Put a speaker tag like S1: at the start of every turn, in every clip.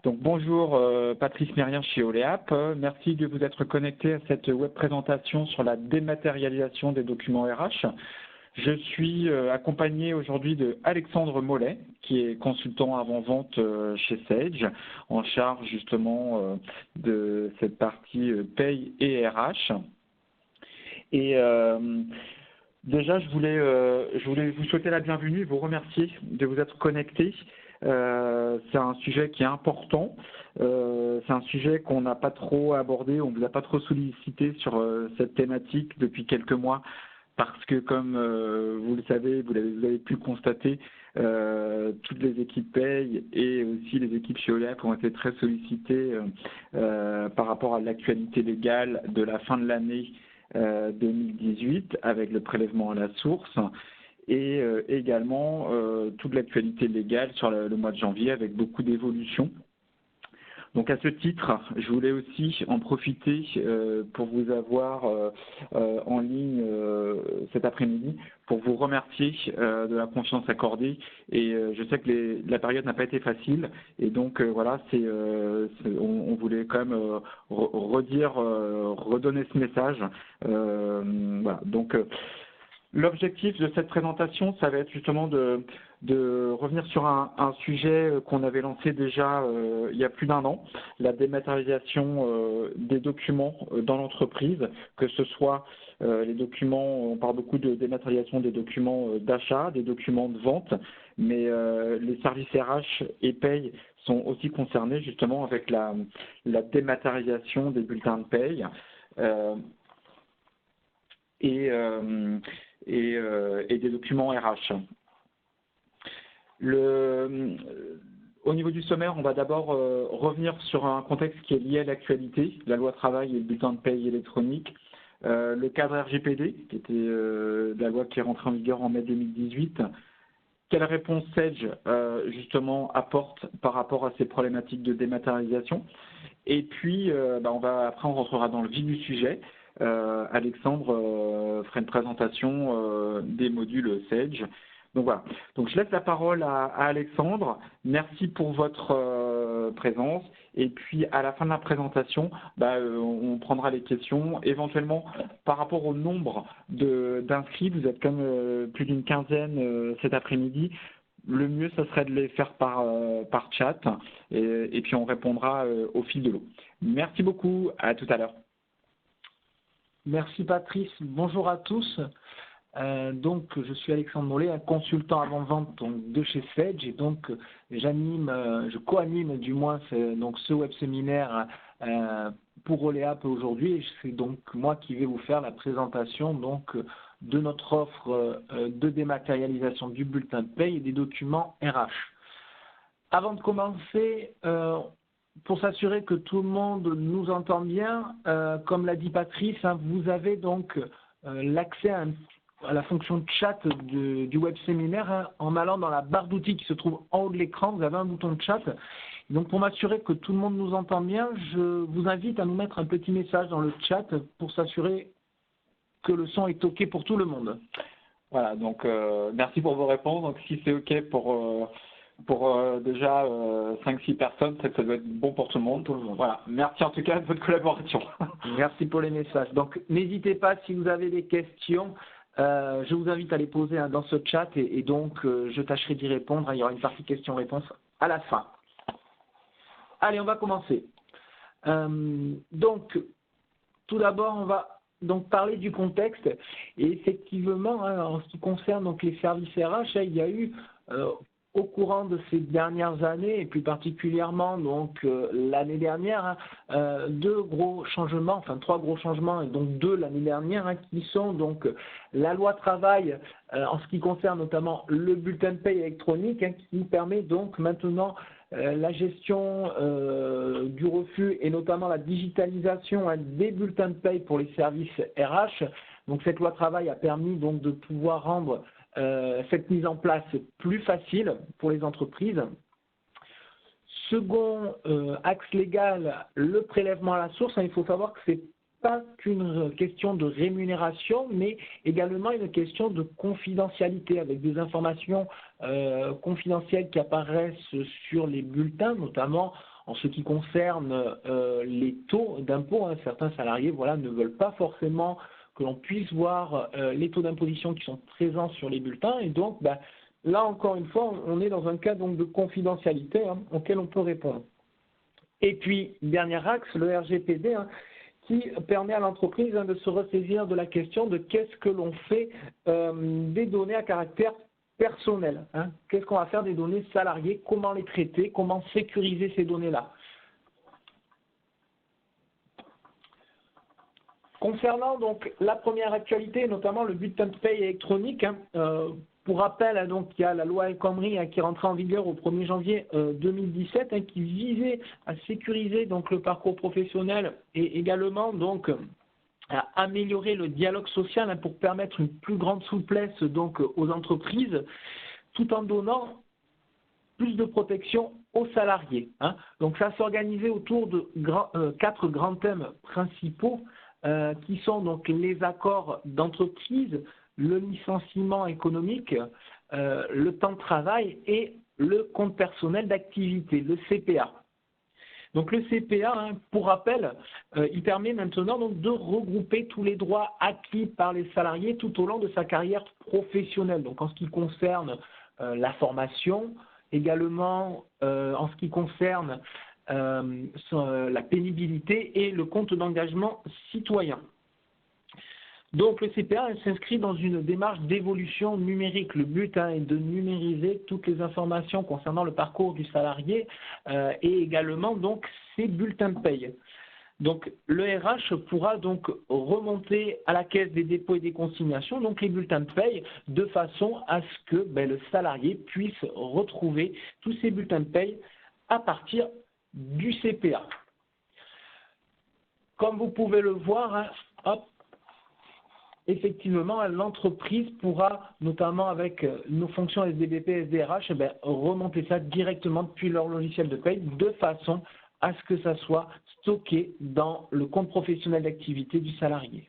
S1: Donc bonjour Patrice Mérien chez Oleap. Merci de vous être connecté à cette web présentation sur la dématérialisation des documents RH. Je suis accompagné aujourd'hui de Alexandre Mollet, qui est consultant avant-vente chez Sage, en charge justement de cette partie paye et RH. Et déjà, je voulais vous souhaiter la bienvenue et vous remercier de vous être connecté. C'est un sujet qui est important, c'est un sujet qu'on n'a pas trop abordé, on ne vous a pas trop sollicité sur cette thématique depuis quelques mois parce que comme vous le savez, vous avez pu le constater, toutes les équipes paye et aussi les équipes chez Oleap ont été très sollicitées par rapport à l'actualité légale de la fin de l'année 2018 avec le prélèvement à la source. Et également toute l'actualité légale sur le mois de janvier avec beaucoup d'évolutions. Donc à ce titre, je voulais aussi en profiter pour vous avoir en ligne cet après-midi pour vous remercier de la confiance accordée. Et je sais que la période n'a pas été facile et donc voilà, on voulait quand même redonner ce message. Voilà, donc l'objectif de cette présentation, ça va être justement de revenir sur un sujet qu'on avait lancé déjà il y a plus d'1 an, la dématérialisation des documents dans l'entreprise, que ce soit les documents, on parle beaucoup de dématérialisation des documents d'achat, des documents de vente, mais les services RH et paye sont aussi concernés justement avec la dématérialisation des bulletins de paye. Et des documents RH. Au niveau du sommaire, on va d'abord revenir sur un contexte qui est lié à l'actualité, la loi travail et le bulletin de paye électronique, le cadre RGPD, qui était la loi qui est rentrée en vigueur en mai 2018. Quelle réponse Sage justement apporte par rapport à ces problématiques de dématérialisation? Et puis, après on rentrera dans le vif du sujet. Alexandre fera une présentation des modules Sage. Donc voilà. Donc je laisse la parole à Alexandre. Merci pour votre présence. Et puis à la fin de la présentation, on prendra les questions. Éventuellement, par rapport au nombre d'inscrits, vous êtes comme plus d'une quinzaine cet après-midi. Le mieux, ce serait de les faire par chat. Et puis on répondra au fil de l'eau. Merci beaucoup. À tout à l'heure.
S2: Merci Patrice, bonjour à tous. Donc je suis Alexandre Mollet, un consultant avant-vente de chez Sage et donc je co-anime du moins ce web séminaire pour Oleap aujourd'hui et c'est donc moi qui vais vous faire la présentation de notre offre de dématérialisation du bulletin de paye et des documents RH. Avant de commencer, pour s'assurer que tout le monde nous entend bien, comme l'a dit Patrice, vous avez donc l'accès à la fonction de chat du web séminaire en allant dans la barre d'outils qui se trouve en haut de l'écran. Vous avez un bouton de chat. Donc pour m'assurer que tout le monde nous entend bien, je vous invite à nous mettre un petit message dans le chat pour s'assurer que le son est OK pour tout le monde.
S1: Voilà, donc merci pour vos réponses. Donc si c'est OK pour déjà 5-6 personnes, c'est que ça doit être bon pour tout le monde. Voilà. Merci en tout cas de votre collaboration.
S2: Merci pour les messages. Donc n'hésitez pas si vous avez des questions, je vous invite à les poser dans ce chat et donc je tâcherai d'y répondre. Il y aura une partie questions-réponses à la fin. Allez, on va commencer. Donc tout d'abord, on va donc parler du contexte et effectivement, en ce qui concerne donc les services RH, il y a eu au courant de ces dernières années, et plus particulièrement donc l'année dernière, 3 gros changements, et donc 2 l'année dernière, qui sont donc la loi travail en ce qui concerne notamment le bulletin de paye électronique, qui permet donc maintenant la gestion du refus et notamment la digitalisation des bulletins de paye pour les services RH. Donc cette loi travail a permis donc de pouvoir rendre cette mise en place plus facile pour les entreprises. Second axe légal, le prélèvement à la source. Il faut savoir que ce n'est pas qu'une question de rémunération, mais également une question de confidentialité, avec des informations confidentielles qui apparaissent sur les bulletins, notamment En ce qui concerne les taux d'impôt, hein, certains salariés ne veulent pas forcément que l'on puisse voir les taux d'imposition qui sont présents sur les bulletins. Et donc, là, encore une fois, on est dans un cas donc, de confidentialité auquel on peut répondre. Et puis, dernier axe, le RGPD, qui permet à l'entreprise de se ressaisir de la question de qu'est-ce que l'on fait des données à caractère personnel. Qu'est-ce qu'on va faire des données salariées, comment les traiter, comment sécuriser ces données-là. Concernant donc la première actualité, notamment le bulletin de paye électronique, pour rappel, donc, il y a la loi El Khomri qui est rentrée en vigueur au 1er janvier 2017 qui visait à sécuriser donc, le parcours professionnel et également donc, à améliorer le dialogue social pour permettre une plus grande souplesse donc, aux entreprises tout en donnant plus de protection aux salariés. Donc ça s'organisait autour de 4 grands thèmes principaux qui sont donc les accords d'entreprise, le licenciement économique, le temps de travail et le compte personnel d'activité, le CPA. Donc le CPA, pour rappel, il permet maintenant donc, de regrouper tous les droits acquis par les salariés tout au long de sa carrière professionnelle. Donc en ce qui concerne la formation, également en ce qui concerne la pénibilité et le compte d'engagement citoyen. Donc le CPA s'inscrit dans une démarche d'évolution numérique. Le but est de numériser toutes les informations concernant le parcours du salarié et également donc ses bulletins de paye. Donc le RH pourra donc remonter à la caisse des dépôts et des consignations donc les bulletins de paye de façon à ce que le salarié puisse retrouver tous ses bulletins de paye à partir du CPA. Comme vous pouvez le voir, effectivement, l'entreprise pourra, notamment avec nos fonctions SDBP, SDRH, remonter ça directement depuis leur logiciel de paye de façon à ce que ça soit stocké dans le compte professionnel d'activité du salarié.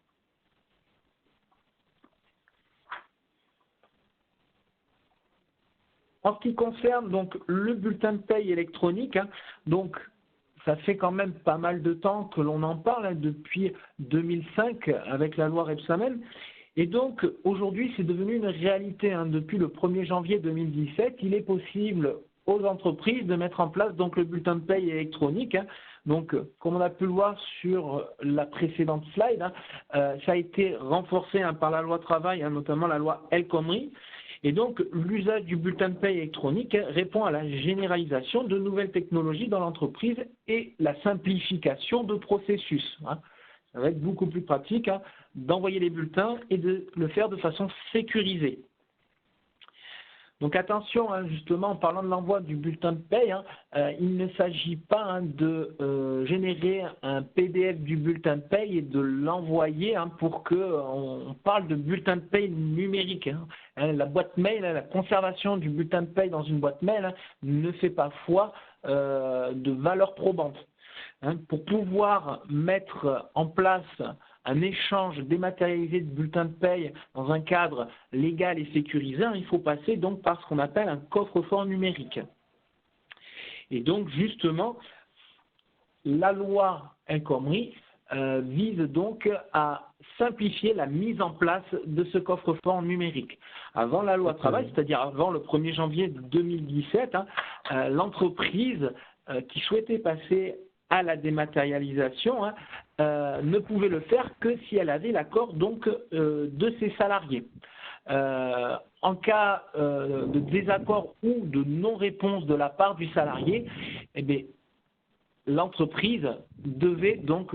S2: En ce qui concerne donc le bulletin de paye électronique, donc ça fait quand même pas mal de temps que l'on en parle, depuis 2005 avec la loi Rebsamen. Et donc aujourd'hui, c'est devenu une réalité. Depuis le 1er janvier 2017, il est possible aux entreprises de mettre en place donc, le bulletin de paye électronique. Donc, comme on a pu le voir sur la précédente slide, ça a été renforcé par la loi travail, notamment la loi El Khomri. Et donc, l'usage du bulletin de paye électronique répond à la généralisation de nouvelles technologies dans l'entreprise et la simplification de processus. Ça va être beaucoup plus pratique d'envoyer les bulletins et de le faire de façon sécurisée. Donc attention, justement, en parlant de l'envoi du bulletin de paye, il ne s'agit pas de générer un PDF du bulletin de paye et de l'envoyer pour qu'on parle de bulletin de paye numérique. La boîte mail, la conservation du bulletin de paye dans une boîte mail ne fait pas foi de valeur probante. Pour pouvoir mettre en place un échange dématérialisé de bulletins de paye dans un cadre légal et sécurisé, il faut passer donc par ce qu'on appelle un coffre-fort numérique. Et donc justement, la loi El Khomri vise donc à simplifier la mise en place de ce coffre-fort numérique. Avant la loi travail, c'est-à-dire avant le 1er janvier 2017, l'entreprise qui souhaitait passer à la dématérialisation ne pouvait le faire que si elle avait l'accord donc de ses salariés. En cas de désaccord ou de non-réponse de la part du salarié, l'entreprise devait donc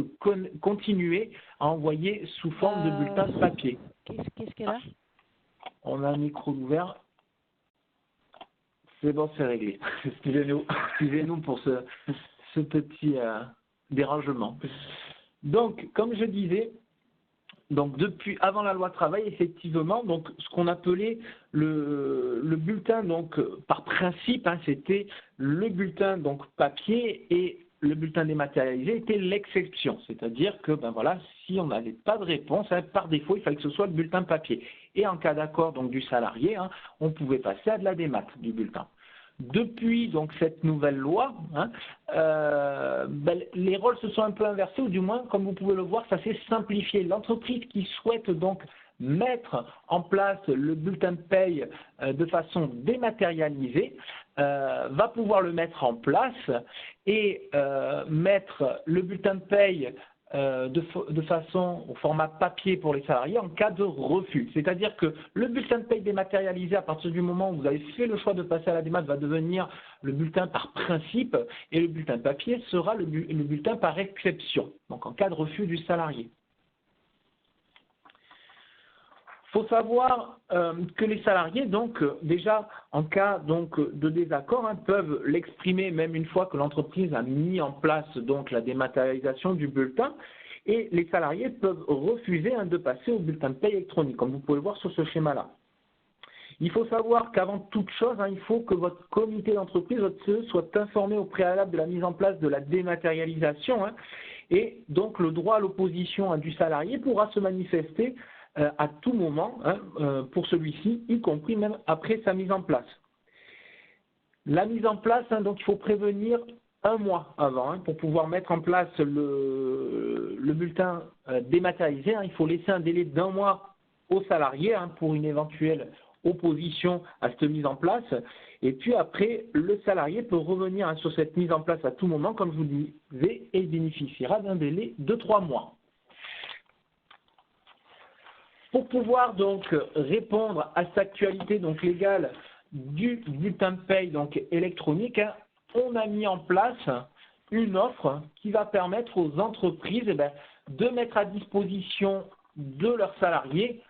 S2: continuer à envoyer sous forme de bulletin de papier.
S3: Qu'est-ce qu'elle a ?
S2: On a un micro ouvert. C'est bon, c'est réglé. Excusez-nous pour ce petit dérangement. Donc, comme je disais, donc depuis avant la loi travail, effectivement, donc ce qu'on appelait le bulletin, donc par principe, c'était le bulletin donc papier et le bulletin dématérialisé était l'exception, c'est-à-dire que si on n'avait pas de réponse, par défaut, il fallait que ce soit le bulletin papier. Et en cas d'accord donc du salarié, on pouvait passer à de la démat du bulletin. depuis donc cette nouvelle loi, les rôles se sont un peu inversés, ou du moins, comme vous pouvez le voir, ça s'est simplifié. L'entreprise qui souhaite donc mettre en place le bulletin de paye de façon dématérialisée va pouvoir le mettre en place et mettre le bulletin de paye de façon au format papier pour les salariés en cas de refus. C'est-à-dire que le bulletin de paye dématérialisé, à partir du moment où vous avez fait le choix de passer à la démat, va devenir le bulletin par principe, et le bulletin de papier sera le bulletin par exception, donc en cas de refus du salarié. Il faut savoir que les salariés, donc, déjà, en cas donc, de désaccord, peuvent l'exprimer même une fois que l'entreprise a mis en place donc, la dématérialisation du bulletin, et les salariés peuvent refuser de passer au bulletin de paie électronique, comme vous pouvez le voir sur ce schéma-là. Il faut savoir qu'avant toute chose, il faut que votre comité d'entreprise, votre CE, soit informé au préalable de la mise en place de la dématérialisation, et donc le droit à l'opposition du salarié pourra se manifester à tout moment pour celui-ci, y compris même après sa mise en place. La mise en place, donc il faut prévenir un mois avant pour pouvoir mettre en place le bulletin dématérialisé. Il faut laisser un délai d'1 mois aux salariés pour une éventuelle opposition à cette mise en place. Et puis après, le salarié peut revenir sur cette mise en place à tout moment, comme je vous disais, et il bénéficiera d'un délai de 3 mois. Pour pouvoir donc répondre à cette actualité donc légale du bulletin de paye donc électronique, on a mis en place une offre qui va permettre aux entreprises de mettre à disposition de leurs salariés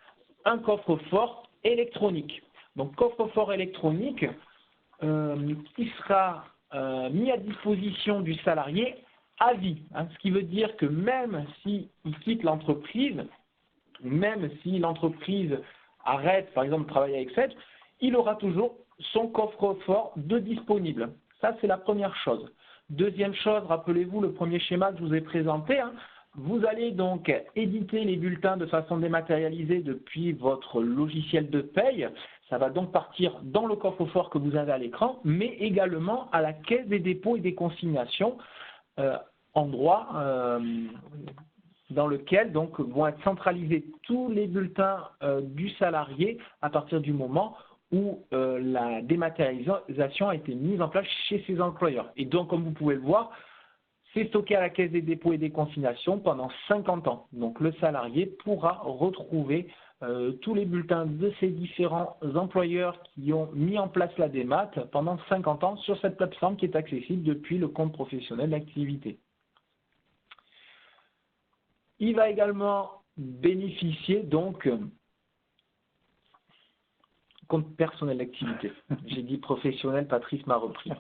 S2: un coffre-fort électronique. Donc coffre-fort électronique qui sera mis à disposition du salarié à vie, ce qui veut dire que même s'il quitte l'entreprise, même si l'entreprise arrête, par exemple, de travailler avec Sedge, il aura toujours son coffre-fort de disponible. Ça, c'est la première chose. Deuxième chose, rappelez-vous le premier schéma que je vous ai présenté. Vous allez donc éditer les bulletins de façon dématérialisée depuis votre logiciel de paye. Ça va donc partir dans le coffre-fort que vous avez à l'écran, mais également à la caisse des dépôts et des consignations, endroit dans lequel donc vont être centralisés tous les bulletins du salarié à partir du moment où la dématérialisation a été mise en place chez ses employeurs. Et donc, comme vous pouvez le voir, c'est stocké à la Caisse des dépôts et des consignations pendant 50 ans. Donc, le salarié pourra retrouver tous les bulletins de ses différents employeurs qui ont mis en place la démat pendant 50 ans sur cette plateforme qui est accessible depuis le compte professionnel d'activité. Il va également bénéficier donc compte personnel d'activité. J'ai dit professionnel, Patrice m'a repris.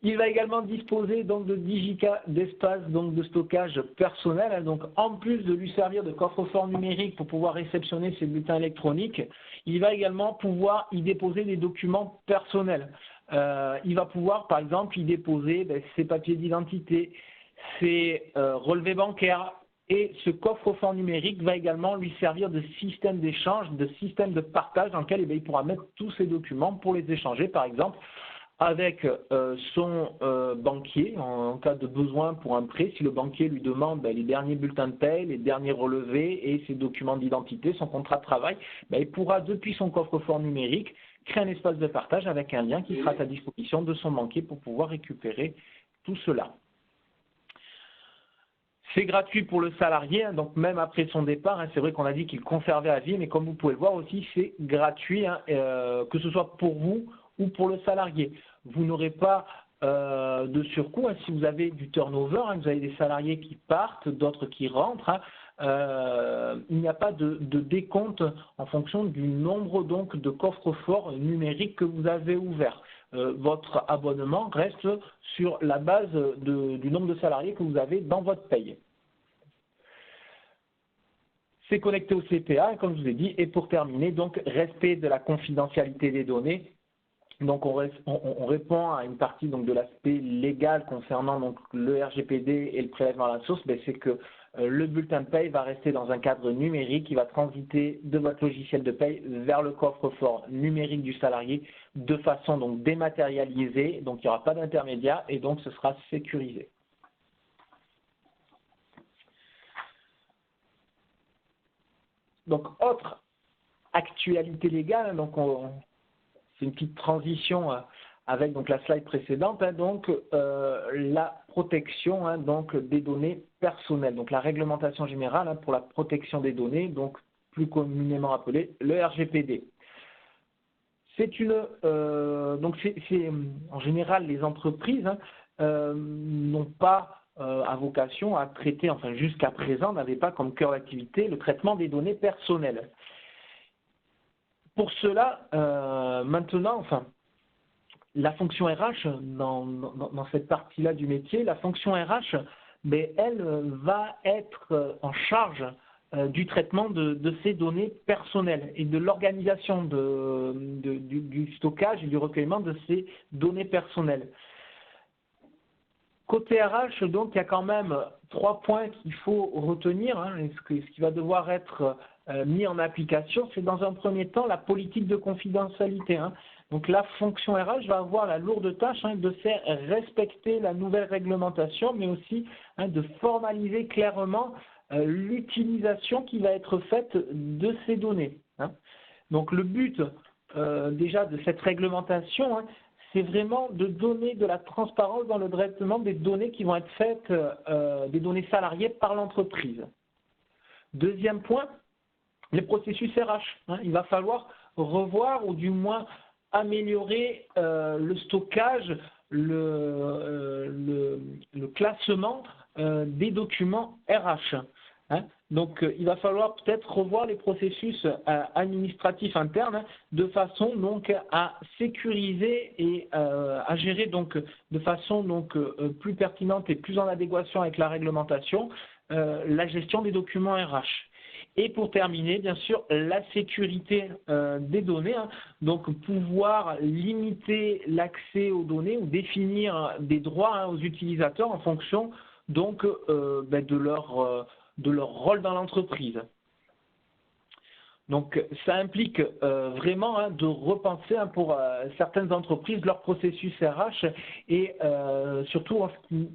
S2: Il va également disposer donc de 10 Go d'espace de stockage personnel. Donc en plus de lui servir de coffre-fort numérique pour pouvoir réceptionner ses bulletins électroniques, il va également pouvoir y déposer des documents personnels. Il va pouvoir par exemple y déposer ses papiers d'identité, ses relevés bancaires, et ce coffre-fort numérique va également lui servir de système d'échange, de système de partage dans lequel il pourra mettre tous ses documents pour les échanger, par exemple, avec son banquier en cas de besoin pour un prêt. Si le banquier lui demande les derniers bulletins de paie, les derniers relevés et ses documents d'identité, son contrat de travail, il pourra, depuis son coffre-fort numérique, créer un espace de partage avec un lien qui sera à disposition de son banquier pour pouvoir récupérer tout cela. C'est gratuit pour le salarié, donc même après son départ, c'est vrai qu'on a dit qu'il conservait à vie, mais comme vous pouvez le voir aussi, c'est gratuit, que ce soit pour vous ou pour le salarié. Vous n'aurez pas de surcoût si vous avez du turnover, vous avez des salariés qui partent, d'autres qui rentrent. Il n'y a pas de décompte en fonction du nombre donc de coffres-forts numériques que vous avez ouverts. Votre abonnement reste sur la base du nombre de salariés que vous avez dans votre paye. C'est connecté au CPA, comme je vous ai dit, et pour terminer, donc respect de la confidentialité des données. Donc on répond à une partie donc, de l'aspect légal concernant donc, le RGPD et le prélèvement à la source, c'est que le bulletin de paye va rester dans un cadre numérique qui va transiter de votre logiciel de paye vers le coffre-fort numérique du salarié de façon donc dématérialisée, donc il n'y aura pas d'intermédiaire et donc ce sera sécurisé. Donc autre actualité légale, donc c'est une petite transition avec donc la slide précédente, donc la protection donc des données personnelles, donc la réglementation générale pour la protection des données, donc plus communément appelée le RGPD. C'est une donc c'est en général les entreprises n'ont pas à vocation à traiter, enfin jusqu'à présent n'avaient pas comme cœur d'activité le traitement des données personnelles. Pour cela, maintenant, enfin la fonction RH, dans cette partie-là du métier, la fonction RH, mais elle va être en charge du traitement de ces données personnelles et de l'organisation du stockage et du recueillement de ces données personnelles. Côté RH, donc, il y a quand même 3 points qu'il faut retenir. Ce qui va devoir être mis en application, c'est dans un premier temps la politique de confidentialité. Donc la fonction RH va avoir la lourde tâche de faire respecter la nouvelle réglementation, mais aussi de formaliser clairement l'utilisation qui va être faite de ces données. Donc le but déjà de cette réglementation, c'est vraiment de donner de la transparence dans le traitement des données qui vont être faites, des données salariées par l'entreprise. Deuxième point, les processus RH. Il va falloir revoir ou du moins améliorer le stockage, le classement des documents RH. Donc, il va falloir peut-être revoir les processus administratifs internes de façon donc à sécuriser et à gérer donc de façon donc plus pertinente et plus en adéquation avec la réglementation la gestion des documents RH. Et pour terminer, bien sûr, la sécurité des données, donc pouvoir limiter l'accès aux données ou définir des droits aux utilisateurs en fonction donc de leur rôle dans l'entreprise. Donc ça implique vraiment de repenser pour certaines entreprises leur processus RH et surtout en ce qui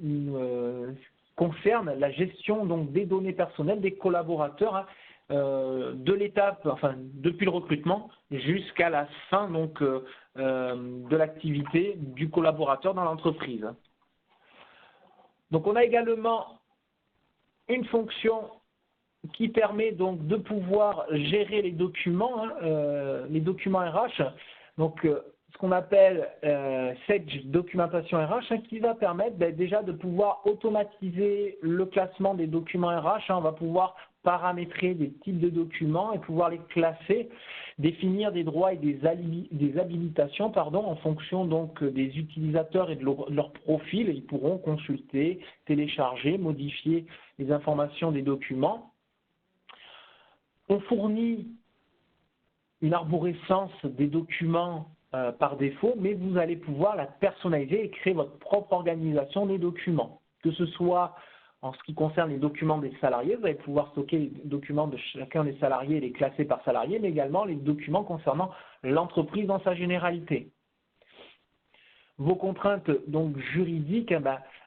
S2: concerne la gestion donc des données personnelles des collaborateurs de l'étape, enfin depuis le recrutement jusqu'à la fin donc de l'activité du collaborateur dans l'entreprise. Donc on a également une fonction qui permet donc de pouvoir gérer les documents RH, donc ce qu'on appelle Sage Documentation RH, qui va permettre déjà de pouvoir automatiser le classement des documents RH. On va pouvoir paramétrer des types de documents et pouvoir les classer, définir des droits et des habilitations en fonction donc des utilisateurs et de leur profil. Ils pourront consulter, télécharger, modifier les informations des documents. On fournit une arborescence des documents par défaut, mais vous allez pouvoir la personnaliser et créer votre propre organisation des documents. Que ce soit en ce qui concerne les documents des salariés, vous allez pouvoir stocker les documents de chacun des salariés et les classer par salarié, mais également les documents concernant l'entreprise dans sa généralité. Vos contraintes donc juridiques,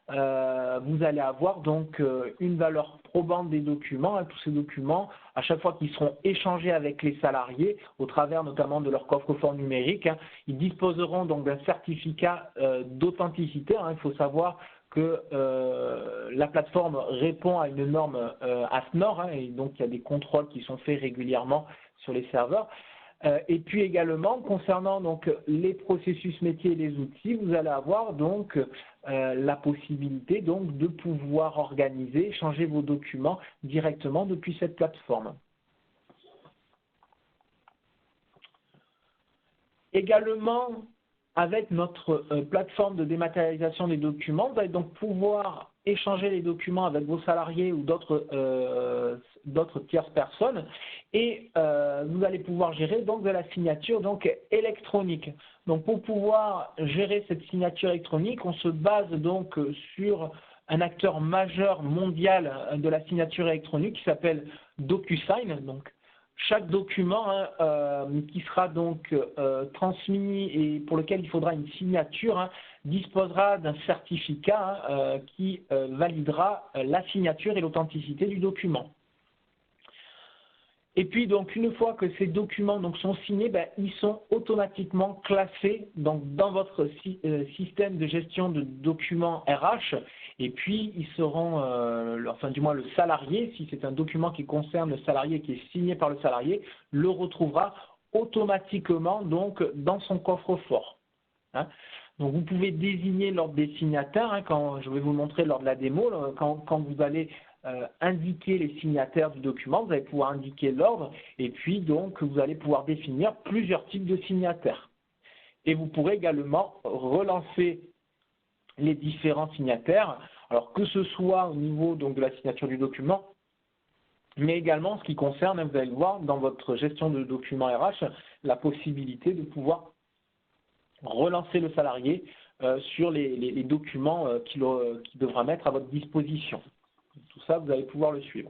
S2: vous allez avoir donc une valeur probante des documents, tous ces documents, à chaque fois qu'ils seront échangés avec les salariés, au travers notamment de leur coffre-fort numérique, ils disposeront donc d'un certificat d'authenticité. Il faut savoir que la plateforme répond à une norme AFNOR, et donc il y a des contrôles qui sont faits régulièrement sur les serveurs. Et puis également, concernant donc les processus métiers et les outils, vous allez avoir donc la possibilité donc de pouvoir organiser, changer vos documents directement depuis cette plateforme. Également, avec notre plateforme de dématérialisation des documents, vous allez donc pouvoir échanger les documents avec vos salariés ou d'autres tierces personnes et vous allez pouvoir gérer donc de la signature donc électronique. Donc pour pouvoir gérer cette signature électronique, on se base donc sur un acteur majeur mondial de la signature électronique qui s'appelle DocuSign. Donc, chaque document qui sera donc transmis et pour lequel il faudra une signature disposera d'un certificat qui validera la signature et l'authenticité du document. Et puis, donc, une fois que ces documents donc, sont signés, ils sont automatiquement classés donc, dans votre système de gestion de documents RH. Et puis, ils seront, enfin, du moins, le salarié, si c'est un document qui concerne le salarié, qui est signé par le salarié, le retrouvera automatiquement donc, dans son coffre-fort. Donc, vous pouvez désigner l'ordre des signataires, quand je vais vous le montrer lors de la démo, quand vous allez indiquer les signataires du document, vous allez pouvoir indiquer l'ordre et puis donc vous allez pouvoir définir plusieurs types de signataires. Et vous pourrez également relancer les différents signataires, alors que ce soit au niveau donc, de la signature du document, mais également en ce qui concerne, vous allez le voir, dans votre gestion de documents RH, la possibilité de pouvoir relancer le salarié sur les documents qu'il devra mettre à votre disposition. Tout ça, vous allez pouvoir le suivre.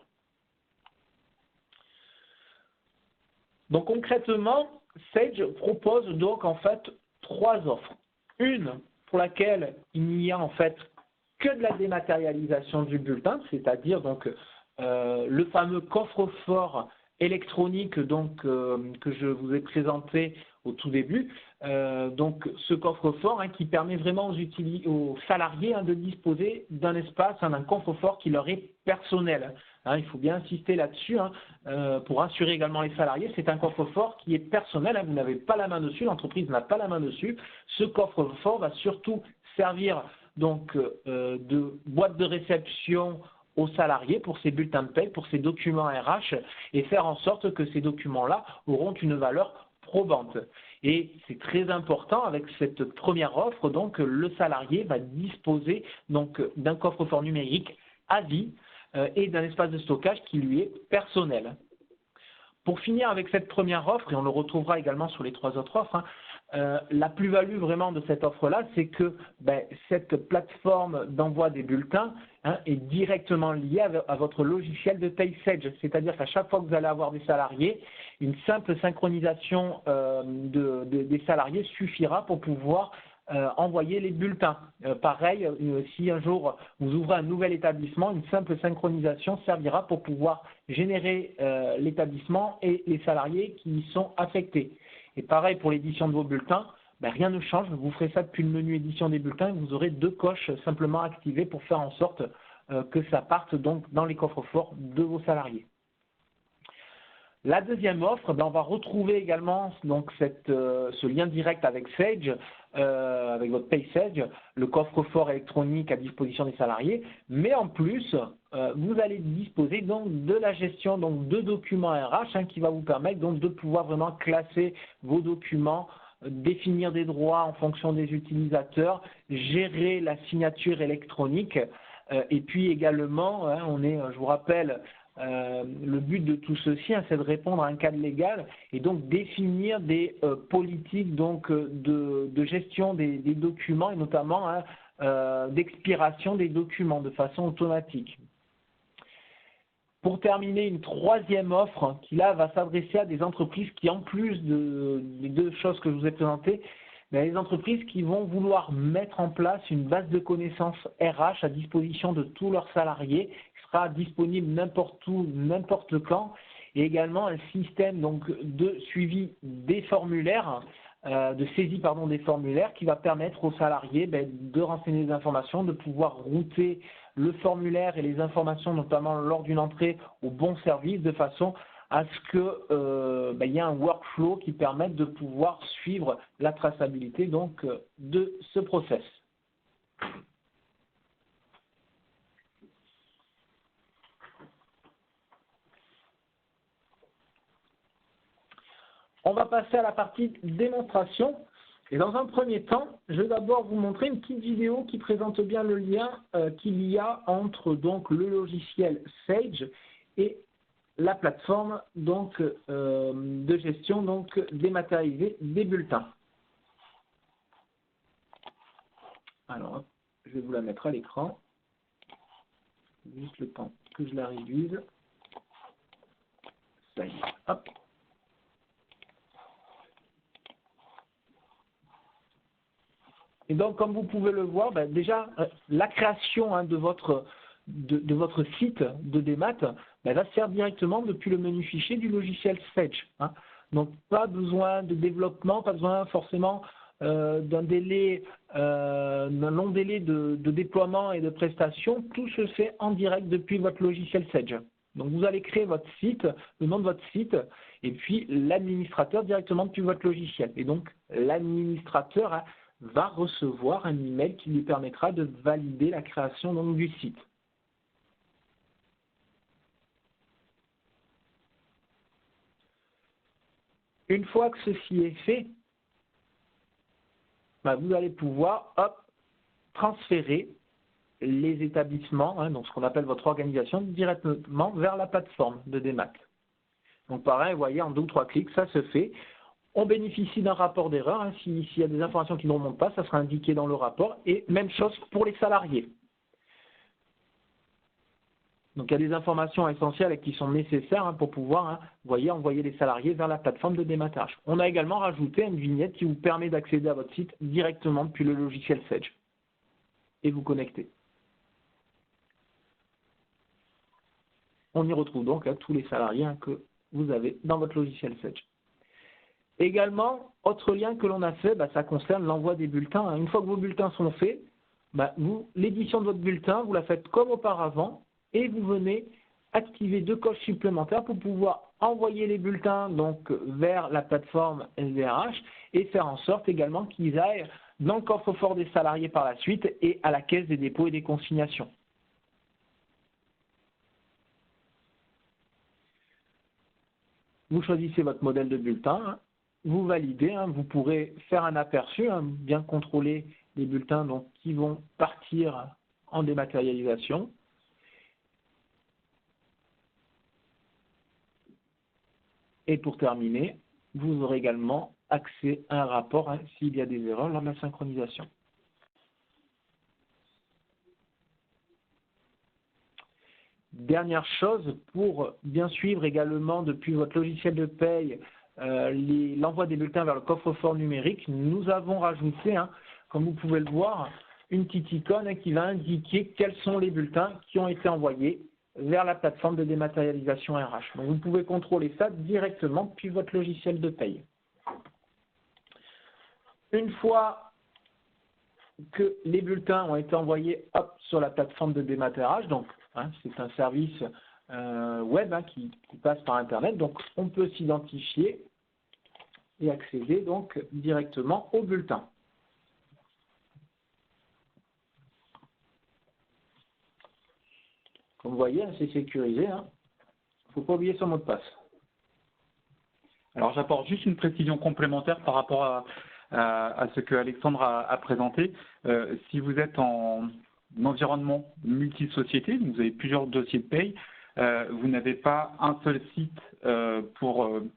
S2: Donc concrètement, Sage propose donc en fait 3 offres. Une pour laquelle il n'y a en fait que de la dématérialisation du bulletin, c'est-à-dire donc le fameux coffre-fort électronique donc, que je vous ai présenté au tout début. Donc ce coffre-fort qui permet vraiment aux salariés de disposer d'un espace, d'un coffre-fort qui leur est personnel. Il faut bien insister là-dessus pour rassurer également les salariés. C'est un coffre-fort qui est personnel, vous n'avez pas la main dessus, l'entreprise n'a pas la main dessus. Ce coffre-fort va surtout servir donc, de boîte de réception aux salariés pour ces bulletins de paie, pour ces documents RH et faire en sorte que ces documents-là auront une valeur probante. Et c'est très important avec cette première offre, donc le salarié va disposer donc d'un coffre-fort numérique à vie et d'un espace de stockage qui lui est personnel. Pour finir avec cette première offre, et on le retrouvera également sur les 3 autres offres, la plus-value vraiment de cette offre-là, c'est que cette plateforme d'envoi des bulletins est directement liée à votre logiciel de paye Sage. C'est-à-dire qu'à chaque fois que vous allez avoir des salariés, une simple synchronisation des salariés suffira pour pouvoir envoyer les bulletins. Pareil, si un jour vous ouvrez un nouvel établissement, une simple synchronisation servira pour pouvoir générer l'établissement et les salariés qui y sont affectés. Et pareil pour l'édition de vos bulletins, rien ne change, vous ferez ça depuis le menu édition des bulletins et vous aurez 2 coches simplement activées pour faire en sorte que ça parte donc dans les coffres-forts de vos salariés. La deuxième offre, on va retrouver également donc, ce lien direct avec Sage, avec votre PaySage, le coffre-fort électronique à disposition des salariés, mais en plus, vous allez disposer donc de la gestion donc, de documents RH qui va vous permettre donc, de pouvoir vraiment classer vos documents, définir des droits en fonction des utilisateurs, gérer la signature électronique et puis également, je vous rappelle, le but de tout ceci, c'est de répondre à un cadre légal et donc définir des politiques donc, de gestion des documents et notamment d'expiration des documents de façon automatique. Pour terminer, une troisième offre qui là va s'adresser à des entreprises qui, en plus des 2 choses que je vous ai présentées, les entreprises qui vont vouloir mettre en place une base de connaissances RH à disposition de tous leurs salariés, qui sera disponible n'importe où, n'importe quand, et également un système donc, de suivi des formulaires, de saisie des formulaires qui va permettre aux salariés de renseigner des informations, de pouvoir router le formulaire et les informations, notamment lors d'une entrée au bon service, de façon à ce qu'il y ait un workflow qui permette de pouvoir suivre la traçabilité donc, de ce process. On va passer à la partie démonstration. Et dans un premier temps, je vais d'abord vous montrer une petite vidéo qui présente bien le lien qu'il y a entre donc, le logiciel Sage et la plateforme donc, de gestion donc, dématérialisée des bulletins. Alors, je vais vous la mettre à l'écran. Juste le temps que je la réduise. Ça y est, hop. Et donc, comme vous pouvez le voir, ben, déjà, la création de votre site de démat ben, va se faire directement depuis le menu fichier du logiciel Sage. Donc, pas besoin de développement, pas besoin forcément d'un long délai de déploiement et de prestation. Tout se fait en direct depuis votre logiciel Sage. Donc, vous allez créer votre site, le nom de votre site, et puis l'administrateur directement depuis votre logiciel. Et donc, l'administrateur va recevoir un email qui lui permettra de valider la création donc, du site. Une fois que ceci est fait, ben, vous allez pouvoir transférer les établissements, donc ce qu'on appelle votre organisation, directement vers la plateforme de démat. Donc pareil, vous voyez, en 2 ou 3 clics, ça se fait. On bénéficie d'un rapport d'erreur. S'il y a des informations qui ne remontent pas, ça sera indiqué dans le rapport. Et même chose pour les salariés. Donc il y a des informations essentielles qui sont nécessaires pour pouvoir envoyer les salariés vers la plateforme de dématage. On a également rajouté une vignette qui vous permet d'accéder à votre site directement depuis le logiciel Sage et vous connecter. On y retrouve donc tous les salariés que vous avez dans votre logiciel Sage. Également, autre lien que l'on a fait, ça concerne l'envoi des bulletins. Une fois que vos bulletins sont faits, l'édition de votre bulletin, vous la faites comme auparavant et vous venez activer 2 coches supplémentaires pour pouvoir envoyer les bulletins donc, vers la plateforme SDRH et faire en sorte également qu'ils aillent dans le coffre-fort des salariés par la suite et à la caisse des dépôts et des consignations. Vous choisissez votre modèle de bulletin. Vous validez, vous pourrez faire un aperçu, bien contrôler les bulletins donc, qui vont partir en dématérialisation. Et pour terminer, vous aurez également accès à un rapport s'il y a des erreurs lors de la synchronisation. Dernière chose, pour bien suivre également depuis votre logiciel de paye l'envoi des bulletins vers le coffre-fort numérique, nous avons rajouté, comme vous pouvez le voir, une petite icône qui va indiquer quels sont les bulletins qui ont été envoyés vers la plateforme de dématérialisation RH. Donc vous pouvez contrôler ça directement depuis votre logiciel de paye. Une fois que les bulletins ont été envoyés sur la plateforme de dématérialisation, donc c'est un service web qui passe par Internet, donc on peut s'identifier et accéder donc directement au bulletin. Comme vous voyez, c'est sécurisé, il ne faut pas oublier son mot de passe.
S1: Alors j'apporte juste une précision complémentaire par rapport à ce que Alexandre a présenté. Si vous êtes en environnement multi-société, vous avez plusieurs dossiers de paye, vous n'avez pas un seul site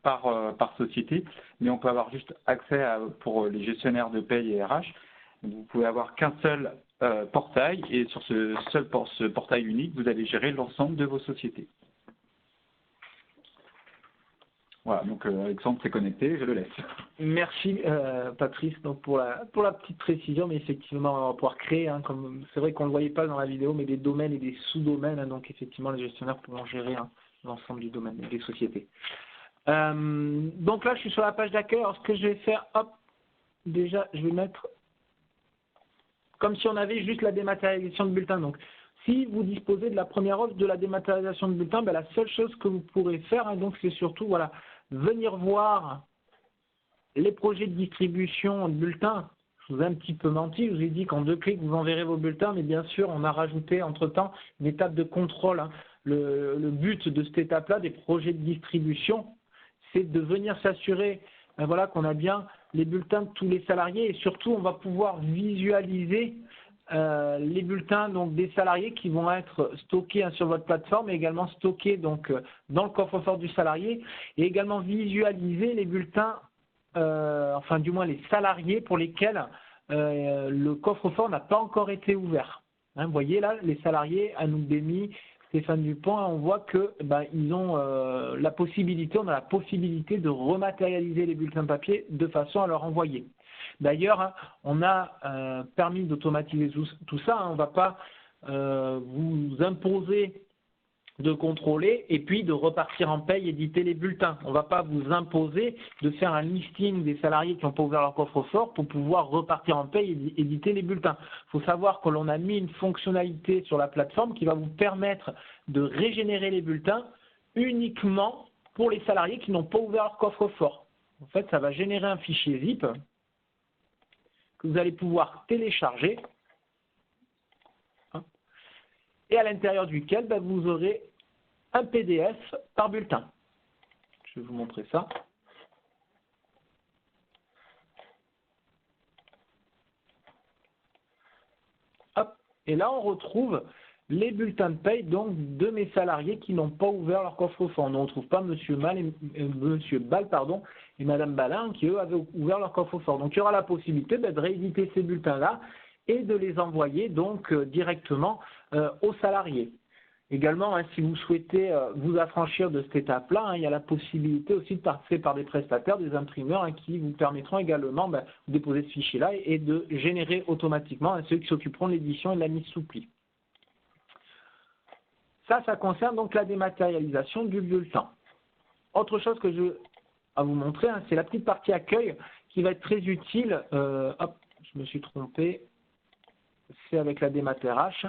S1: par société, mais on peut avoir juste accès pour les gestionnaires de paye et RH. Vous pouvez avoir qu'un seul portail et sur ce portail unique, vous allez gérer l'ensemble de vos sociétés. Voilà, donc Alexandre s'est connecté, je le laisse.
S2: Merci Patrice donc pour la petite précision, mais effectivement on va pouvoir créer, c'est vrai qu'on ne le voyait pas dans la vidéo, mais des domaines et des sous-domaines, donc effectivement les gestionnaires pourront gérer l'ensemble du domaine des sociétés. Donc là je suis sur la page d'accueil, alors ce que je vais faire, déjà je vais mettre comme si on avait juste la dématérialisation de bulletin. Donc si vous disposez de la première offre de la dématérialisation de bulletin, la seule chose que vous pourrez faire, donc c'est surtout venir voir les projets de distribution de bulletins. Je vous ai un petit peu menti, je vous ai dit qu'en 2 clics, vous enverrez vos bulletins, mais bien sûr, on a rajouté entre-temps une étape de contrôle. Le but de cette étape-là, des projets de distribution, c'est de venir s'assurer qu'on a bien les bulletins de tous les salariés et surtout, on va pouvoir visualiser les bulletins donc, des salariés qui vont être stockés sur votre plateforme et également stockés donc, dans le coffre-fort du salarié et également visualiser les bulletins, du moins les salariés pour lesquels le coffre-fort n'a pas encore été ouvert. Hein, vous voyez là, les salariés, Anouk Demi, Stéphane Dupont, on voit que ils ont la possibilité, on a la possibilité de rematérialiser les bulletins papier de façon à leur envoyer. D'ailleurs, hein, on a permis d'automatiser tout ça. Hein, on ne va pas vous imposer de contrôler et puis de repartir en paye, éditer les bulletins. On ne va pas vous imposer de faire un listing des salariés qui n'ont pas ouvert leur coffre-fort pour pouvoir repartir en paye et éditer les bulletins. Il faut savoir que l'on a mis une fonctionnalité sur la plateforme qui va vous permettre de régénérer les bulletins uniquement pour les salariés qui n'ont pas ouvert leur coffre-fort. En fait, ça va générer un fichier zip que vous allez pouvoir télécharger et à l'intérieur duquel vous aurez un PDF par bulletin. Je vais vous montrer ça. Hop. Et là, on retrouve les bulletins de paye donc, de mes salariés qui n'ont pas ouvert leur coffre-fort. On ne retrouve pas M. Ball et Mme Balin qui, eux, avaient ouvert leur coffre-fort. Donc, il y aura la possibilité de rééditer ces bulletins-là et de les envoyer donc directement aux salariés. Également, hein, si vous souhaitez vous affranchir de cette étape-là, hein, il y a la possibilité aussi de passer par des prestataires, des imprimeurs hein, qui vous permettront également de déposer ce fichier-là et de générer automatiquement hein, ceux qui s'occuperont de l'édition et de la mise sous pli. Ça concerne donc la dématérialisation du bulletin. Autre chose que je veux vous montrer, hein, c'est la petite partie accueil qui va être très utile. Hop, je me suis trompé. C'est avec la démat RH.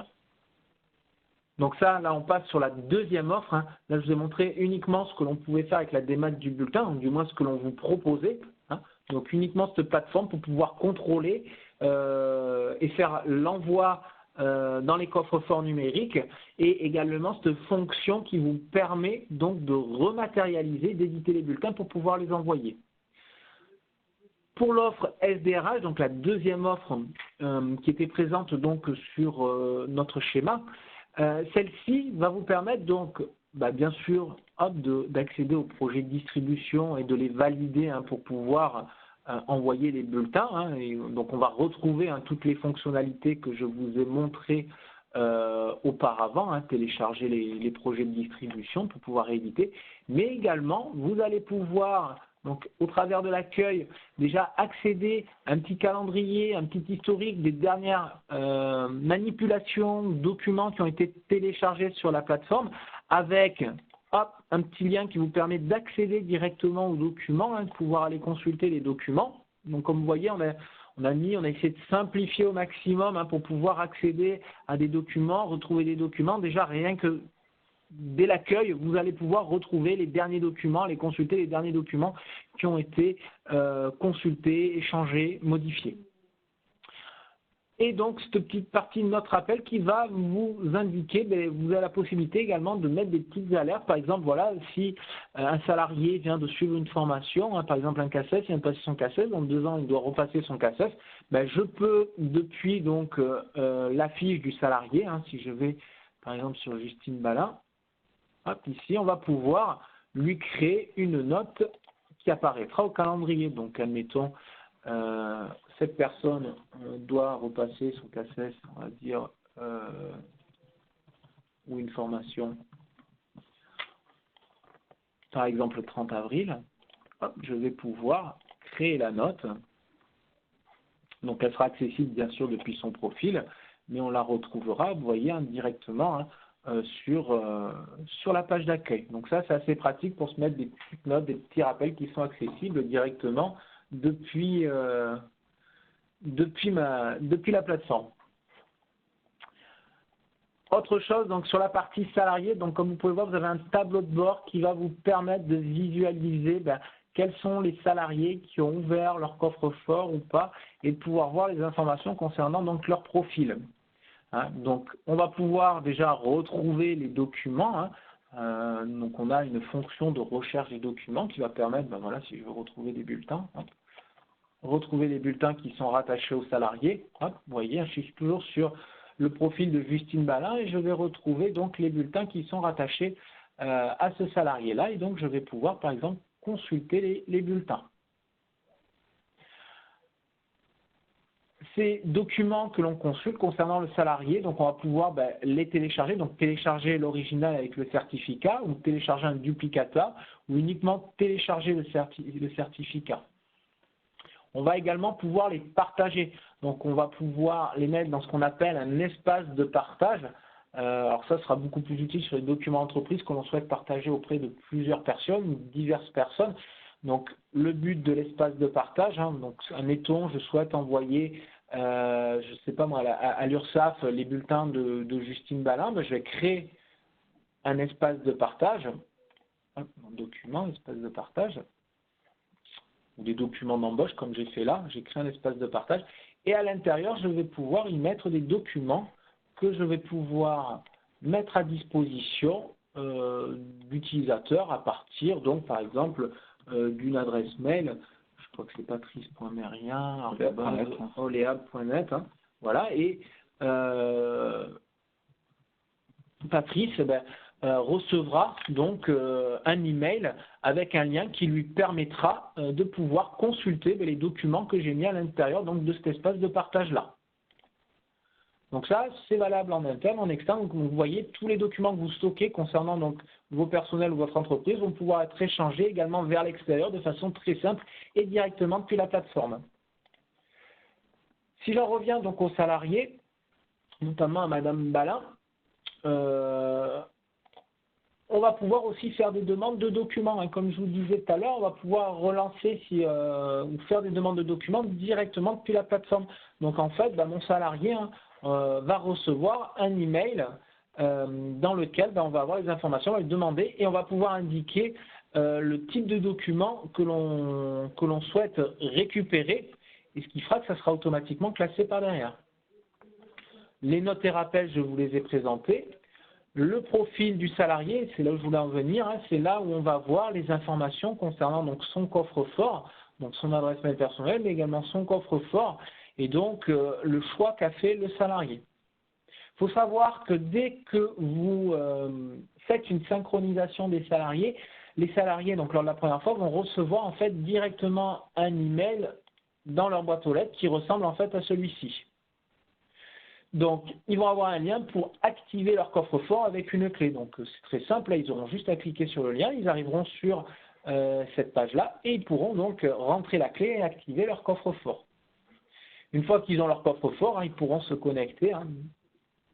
S2: Donc ça, là, on passe sur la deuxième offre. Hein. Là, je vous ai montré uniquement ce que l'on pouvait faire avec la démat du bulletin, ou du moins ce que l'on vous proposait. Hein. Donc uniquement cette plateforme pour pouvoir contrôler et faire l'envoi dans les coffres-forts numériques et également cette fonction qui vous permet donc de rematérialiser, d'éditer les bulletins pour pouvoir les envoyer. Pour l'offre SDRH, donc la deuxième offre qui était présente donc sur notre schéma, celle-ci va vous permettre donc, bien sûr, d'accéder aux projets de distribution et de les valider hein, pour pouvoir envoyer les bulletins. Hein, et donc, on va retrouver hein, toutes les fonctionnalités que je vous ai montrées auparavant, hein, télécharger les projets de distribution pour pouvoir éditer. Mais également, vous allez pouvoir donc, au travers de l'accueil, déjà accéder à un petit calendrier, un petit historique des dernières manipulations, documents qui ont été téléchargés sur la plateforme, avec un petit lien qui vous permet d'accéder directement aux documents, hein, de pouvoir aller consulter les documents. Donc, comme vous voyez, on a essayé de simplifier au maximum hein, pour pouvoir accéder à des documents, retrouver des documents. Déjà, rien que dès l'accueil, vous allez pouvoir retrouver les derniers documents, aller consulter les derniers documents qui ont été consultés, échangés, modifiés. Et donc, cette petite partie de notre appel qui va vous indiquer, vous avez la possibilité également de mettre des petites alertes. Par exemple, voilà, si un salarié vient de suivre une formation, hein, par exemple un CACEF, il vient de passer son CACEF, dans 2 ans il doit repasser son CACEF, je peux, depuis donc la fiche du salarié, hein, si je vais par exemple sur Justine Balin, ici, on va pouvoir lui créer une note qui apparaîtra au calendrier. Donc, admettons, cette personne doit repasser son CACES, on va dire, ou une formation, par exemple le 30 avril. Je vais pouvoir créer la note. Donc, elle sera accessible, bien sûr, depuis son profil, mais on la retrouvera, vous voyez, indirectement, hein, sur la page d'accueil. Donc ça, c'est assez pratique pour se mettre des petites notes, des petits rappels qui sont accessibles directement depuis la plateforme. Autre chose, donc sur la partie salarié, donc comme vous pouvez voir, vous avez un tableau de bord qui va vous permettre de visualiser quels sont les salariés qui ont ouvert leur coffre-fort ou pas et de pouvoir voir les informations concernant donc leur profil. Hein, donc, on va pouvoir déjà retrouver les documents. Hein, donc, on a une fonction de recherche des documents qui va permettre, voilà, si je veux retrouver des bulletins, retrouver les bulletins qui sont rattachés aux salariés. Vous voyez, je suis toujours sur le profil de Justine Balin et je vais retrouver donc les bulletins qui sont rattachés à ce salarié-là. Et donc, je vais pouvoir, par exemple, consulter les bulletins. ces documents que l'on consulte concernant le salarié, donc on va pouvoir les télécharger, donc télécharger l'original avec le certificat, ou télécharger un duplicata, ou uniquement télécharger le certificat. On va également pouvoir les partager, donc on va pouvoir les mettre dans ce qu'on appelle un espace de partage. Alors ça sera beaucoup plus utile sur les documents entreprises que l'on souhaite partager auprès de plusieurs personnes ou diverses personnes. Donc le but de l'espace de partage, donc admettons je souhaite envoyer, je sais pas moi, à l'URSSAF les bulletins de Justine Balin, je vais créer un espace de partage, un document, espace de partage, ou des documents d'embauche comme j'ai fait là, j'ai créé un espace de partage, et à l'intérieur je vais pouvoir y mettre des documents que je vais pouvoir mettre à disposition d'utilisateurs à partir, donc par exemple, d'une adresse mail, je crois que c'est patrice.merien@oleab.net, voilà, et Patrice recevra donc un email avec un lien qui lui permettra de pouvoir consulter les documents que j'ai mis à l'intérieur donc de cet espace de partage là. Donc ça, c'est valable en interne, en externe. Donc vous voyez, tous les documents que vous stockez concernant donc vos personnels ou votre entreprise vont pouvoir être échangés également vers l'extérieur de façon très simple et directement depuis la plateforme. Si j'en reviens donc aux salariés, notamment à Madame Balin, on va pouvoir aussi faire des demandes de documents. Comme je vous disais tout à l'heure, on va pouvoir relancer ou faire des demandes de documents directement depuis la plateforme. Donc en fait, mon salarié va recevoir un email dans lequel on va avoir les informations, on va lui demander et on va pouvoir indiquer le type de document que l'on souhaite récupérer, et ce qui fera que ça sera automatiquement classé par derrière. Les notes et rappels, je vous les ai présentés. Le profil du salarié, c'est là où je voulais en venir, c'est là où on va voir les informations concernant donc son coffre-fort, donc son adresse mail personnelle, mais également son coffre-fort, et donc le choix qu'a fait le salarié. Il faut savoir que dès que vous faites une synchronisation des salariés, les salariés, donc lors de la première fois, vont recevoir en fait directement un email dans leur boîte aux lettres qui ressemble en fait à celui-ci. Donc, ils vont avoir un lien pour activer leur coffre-fort avec une clé. Donc, c'est très simple, là, ils auront juste à cliquer sur le lien, ils arriveront sur cette page-là et ils pourront donc rentrer la clé et activer leur coffre-fort. Une fois qu'ils ont leur coffre-fort, ils pourront se connecter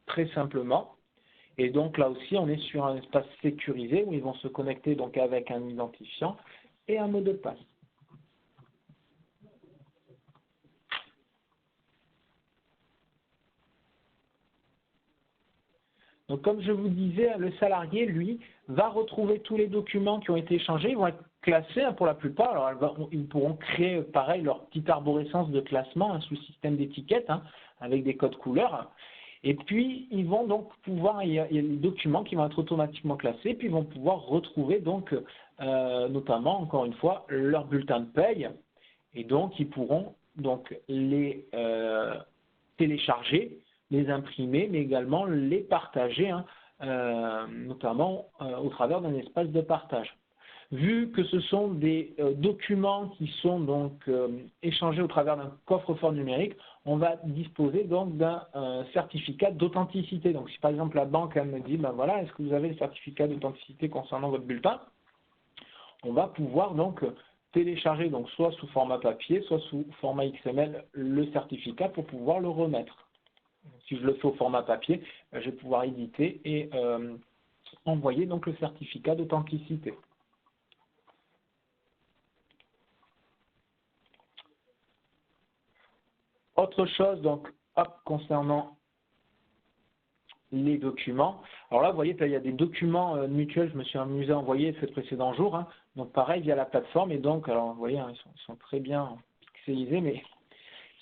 S2: très simplement. Et donc, là aussi, on est sur un espace sécurisé où ils vont se connecter donc avec un identifiant et un mot de passe. Donc, comme je vous disais, le salarié, lui, va retrouver tous les documents qui ont été échangés. Ils vont être classés pour la plupart. Alors, ils pourront créer, pareil, leur petite arborescence de classement sous système d'étiquette avec des codes couleurs. Et puis, ils vont donc pouvoir, il y a des documents qui vont être automatiquement classés, puis ils vont pouvoir retrouver donc, notamment, encore une fois, leur bulletin de paye. Et donc, ils pourront donc les télécharger, les imprimer, mais également les partager, notamment au travers d'un espace de partage. Vu que ce sont des documents qui sont donc échangés au travers d'un coffre-fort numérique, on va disposer donc d'un certificat d'authenticité. Donc si par exemple la banque me dit, voilà, est-ce que vous avez le certificat d'authenticité concernant votre bulletin, on va pouvoir donc télécharger donc soit sous format papier, soit sous format XML le certificat pour pouvoir le remettre. Si je le fais au format papier, je vais pouvoir éditer et envoyer donc le certificat d'authenticité. Autre chose, donc, concernant les documents. Alors là, vous voyez, il y a des documents mutuels, je me suis amusé à envoyer ces précédents jours. Donc pareil, via la plateforme. Et donc, alors vous voyez, ils sont très bien pixelisés, mais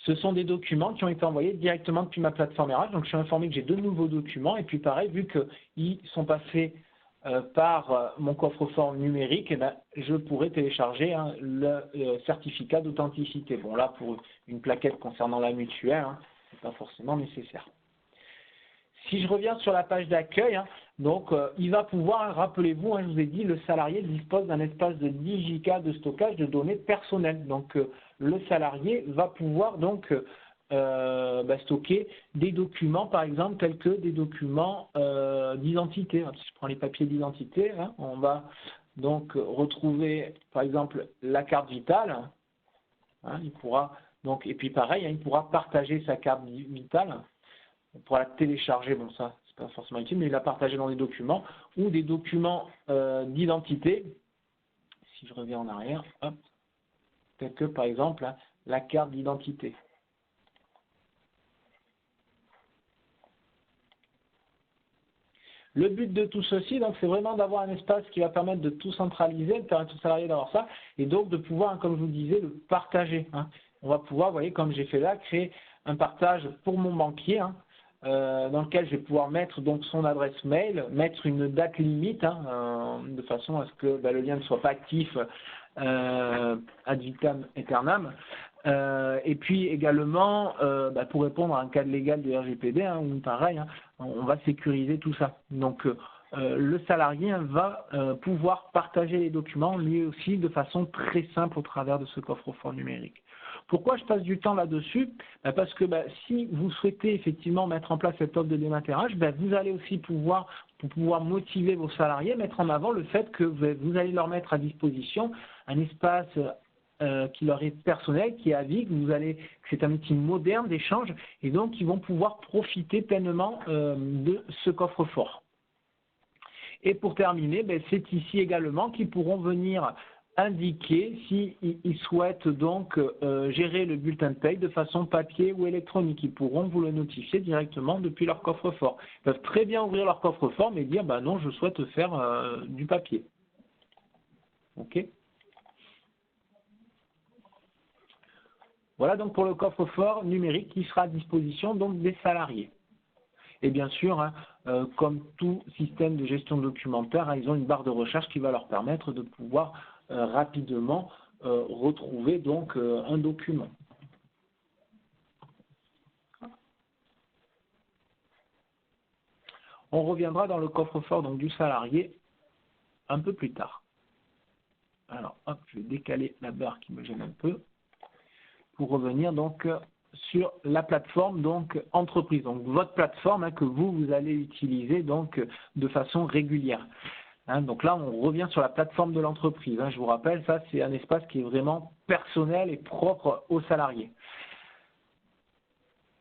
S2: ce sont des documents qui ont été envoyés directement depuis ma plateforme RH. Donc je suis informé que j'ai deux nouveaux documents. Et puis pareil, vu qu'ils sont passés par mon coffre-fort numérique, je pourrais télécharger le certificat d'authenticité. Bon, là, pour une plaquette concernant la mutuelle, ce n'est pas forcément nécessaire. Si je reviens sur la page d'accueil, donc il va pouvoir, rappelez-vous, je vous ai dit, le salarié dispose d'un espace de 10 Go de stockage de données personnelles. Donc le salarié va pouvoir donc stocker des documents, par exemple, tels que des documents d'identité. Si je prends les papiers d'identité, hein, on va donc retrouver, par exemple, la carte vitale. Hein, il pourra donc, et puis pareil, hein, il pourra partager sa carte vitale. On pourra la télécharger, bon ça, c'est pas forcément utile, mais la partager dans des documents ou des documents d'identité. Si je reviens en arrière, hop, tels que par exemple hein, la carte d'identité. Le but de tout ceci, donc, c'est vraiment d'avoir un espace qui va permettre de tout centraliser, de permettre aux salariés d'avoir ça, et donc de pouvoir, comme je vous disais, le partager. Hein. On va pouvoir, vous voyez, comme j'ai fait là, créer un partage pour mon banquier, hein, dans lequel je vais pouvoir mettre donc son adresse mail, mettre une date limite, hein, de façon à ce que le lien ne soit pas actif ad vitam aeternam. Et puis également, pour répondre à un cadre légal du RGPD, hein, ou pareil, hein, on va sécuriser tout ça. Donc le salarié va pouvoir partager les documents lui aussi de façon très simple au travers de ce coffre-fort numérique. Pourquoi je passe du temps là-dessus? Parce que si vous souhaitez effectivement mettre en place cette offre de dématériage, vous allez aussi pouvoir motiver vos salariés, mettre en avant le fait que vous allez leur mettre à disposition un espace qui leur est personnel, qui est à vie, que c'est un outil moderne d'échange, et donc ils vont pouvoir profiter pleinement de ce coffre-fort. Et pour terminer, c'est ici également qu'ils pourront venir indiquer s'ils souhaitent donc gérer le bulletin de paye de façon papier ou électronique. Ils pourront vous le notifier directement depuis leur coffre-fort. Ils peuvent très bien ouvrir leur coffre-fort, mais dire non, je souhaite faire du papier. OK ? Voilà donc pour le coffre-fort numérique qui sera à disposition donc des salariés. Et bien sûr, hein, comme tout système de gestion documentaire, hein, ils ont une barre de recherche qui va leur permettre de pouvoir rapidement retrouver donc un document. On reviendra dans le coffre-fort donc du salarié un peu plus tard. Alors, hop, je vais décaler la barre qui me gêne un peu pour revenir donc sur la plateforme donc entreprise, donc votre plateforme hein, que vous allez utiliser donc de façon régulière. Hein, donc là, on revient sur la plateforme de l'entreprise. Hein, je vous rappelle, ça c'est un espace qui est vraiment personnel et propre aux salariés.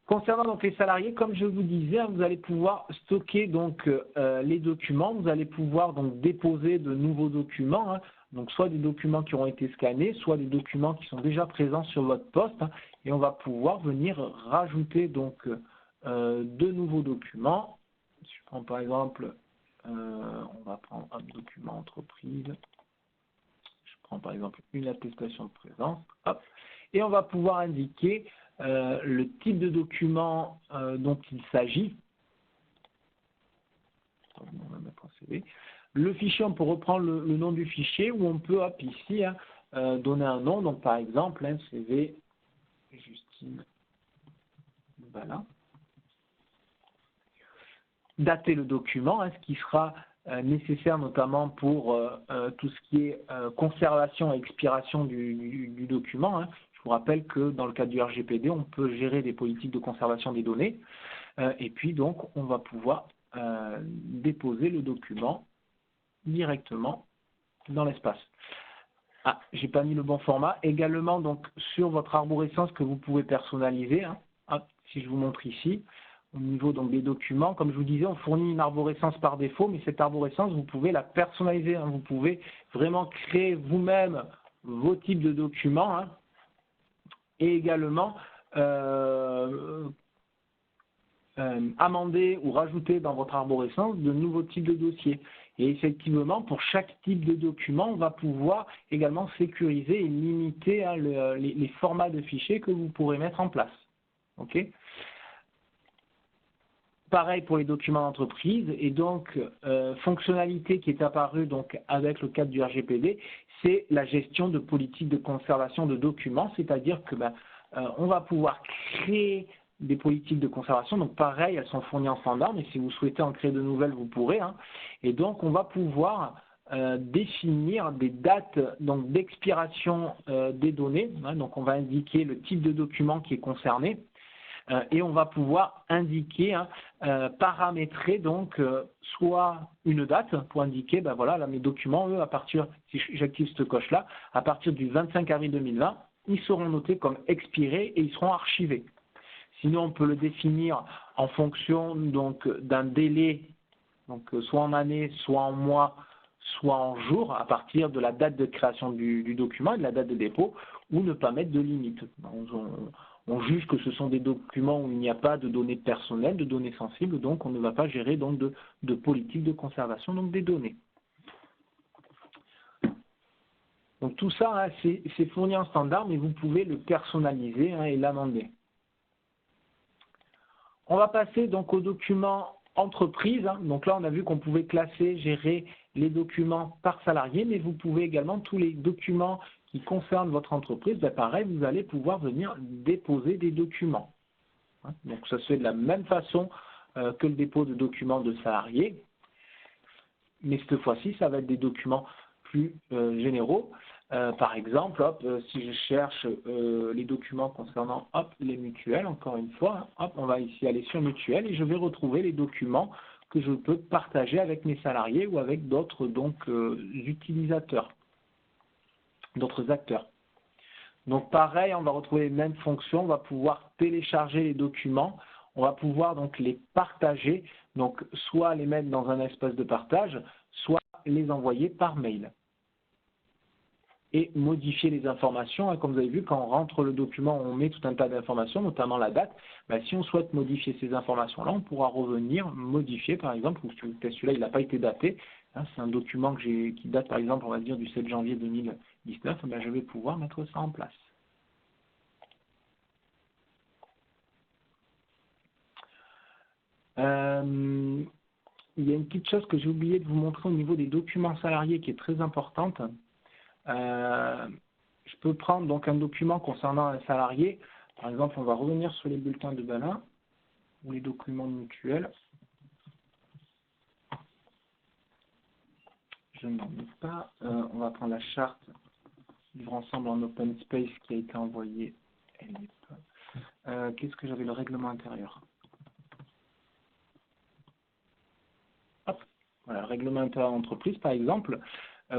S2: Concernant donc les salariés, comme je vous disais, hein, vous allez pouvoir stocker donc les documents, vous allez pouvoir donc déposer de nouveaux documents. Hein, donc soit des documents qui auront été scannés, soit des documents qui sont déjà présents sur votre poste, hein, et on va pouvoir venir rajouter donc de nouveaux documents. Si je prends par exemple, on va prendre un document entreprise, je prends par exemple une attestation de présence, hop, et on va pouvoir indiquer le type de document dont il s'agit. On va mettre un CV. Le fichier, on peut reprendre le nom du fichier ou on peut, hop, ici, hein, donner un nom. Donc, par exemple, un CV Justine. Voilà. Dater le document, hein, ce qui sera nécessaire notamment pour tout ce qui est conservation et expiration du document. Hein. Je vous rappelle que dans le cadre du RGPD, on peut gérer des politiques de conservation des données. Et puis, donc, on va pouvoir déposer le document directement dans l'espace. Ah, j'ai pas mis le bon format. Également, donc, sur votre arborescence que vous pouvez personnaliser. Hein. Hop, si je vous montre ici, au niveau donc, des documents, comme je vous disais, on fournit une arborescence par défaut, mais cette arborescence, vous pouvez la personnaliser. Hein. Vous pouvez vraiment créer vous-même vos types de documents, hein, et également amender ou rajouter dans votre arborescence de nouveaux types de dossiers. Et effectivement, pour chaque type de document, on va pouvoir également sécuriser et limiter hein, les formats de fichiers que vous pourrez mettre en place. Okay ? Pareil pour les documents d'entreprise, et donc fonctionnalité qui est apparue donc, avec le cadre du RGPD, c'est la gestion de politique de conservation de documents, c'est-à-dire que on va pouvoir créer des politiques de conservation, donc pareil, elles sont fournies en standard, mais si vous souhaitez en créer de nouvelles, vous pourrez, hein. Et donc on va pouvoir définir des dates d'expiration des données, hein. Donc on va indiquer le type de document qui est concerné, et on va pouvoir indiquer, paramétrer donc soit une date pour indiquer, ben voilà, là mes documents, eux, à partir, si j'active cette coche-là, à partir du 25 avril 2020, ils seront notés comme expirés et ils seront archivés. Sinon, on peut le définir en fonction donc d'un délai, donc soit en année, soit en mois, soit en jours, à partir de la date de création du document et de la date de dépôt, ou ne pas mettre de limite. On juge que ce sont des documents où il n'y a pas de données personnelles, de données sensibles, donc on ne va pas gérer donc de politique de conservation donc des données. Donc tout ça, c'est fourni en standard, mais vous pouvez le personnaliser et l'amender. On va passer donc aux documents entreprise. Donc là, on a vu qu'on pouvait classer, gérer les documents par salarié, mais vous pouvez également, tous les documents qui concernent votre entreprise, ben pareil, vous allez pouvoir venir déposer des documents. Donc ça se fait de la même façon que le dépôt de documents de salariés, mais cette fois-ci, ça va être des documents plus généraux. Par exemple, si je cherche les documents concernant les mutuelles, encore une fois, on va ici aller sur mutuelles et je vais retrouver les documents que je peux partager avec mes salariés ou avec d'autres utilisateurs, d'autres acteurs. Donc pareil, on va retrouver les mêmes fonctions, on va pouvoir télécharger les documents, on va pouvoir donc les partager, donc soit les mettre dans un espace de partage, soit les envoyer par mail. Et modifier les informations. Comme vous avez vu, quand on rentre le document, on met tout un tas d'informations, notamment la date. Si on souhaite modifier ces informations-là, on pourra revenir modifier, par exemple, ou celui-là, il n'a pas été daté. C'est un document qui date, par exemple, on va dire du 7 janvier 2019. Je vais pouvoir mettre ça en place. Il y a une petite chose que j'ai oublié de vous montrer au niveau des documents salariés qui est très importante. Je peux prendre donc un document concernant un salarié. Par exemple, on va revenir sur les bulletins de Balin ou les documents mutuels. Je n'en ai pas. On va prendre la charte vivre ensemble en open space qui a été envoyée. Qu'est-ce que j'avais? Le règlement intérieur. Voilà, le règlement intérieur entreprise, par exemple.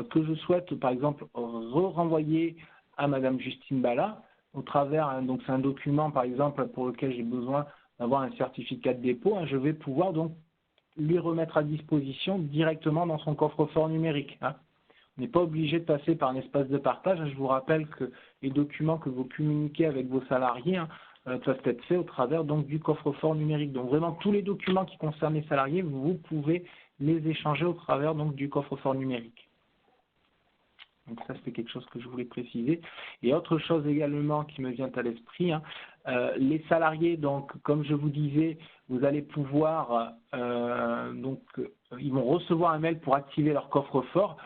S2: Que je souhaite, par exemple, renvoyer à Madame Justine Bala au travers, donc c'est un document, par exemple, pour lequel j'ai besoin d'avoir un certificat de dépôt, je vais pouvoir donc lui remettre à disposition directement dans son coffre-fort numérique. On n'est pas obligé de passer par un espace de partage. Je vous rappelle que les documents que vous communiquez avec vos salariés peuvent être faits au travers donc du coffre-fort numérique. Donc vraiment, tous les documents qui concernent les salariés, vous pouvez les échanger au travers donc du coffre-fort numérique. Donc ça, c'était quelque chose que je voulais préciser. Et autre chose également qui me vient à l'esprit, les salariés, donc comme je vous disais, vous allez pouvoir, ils vont recevoir un mail pour activer leur coffre-fort.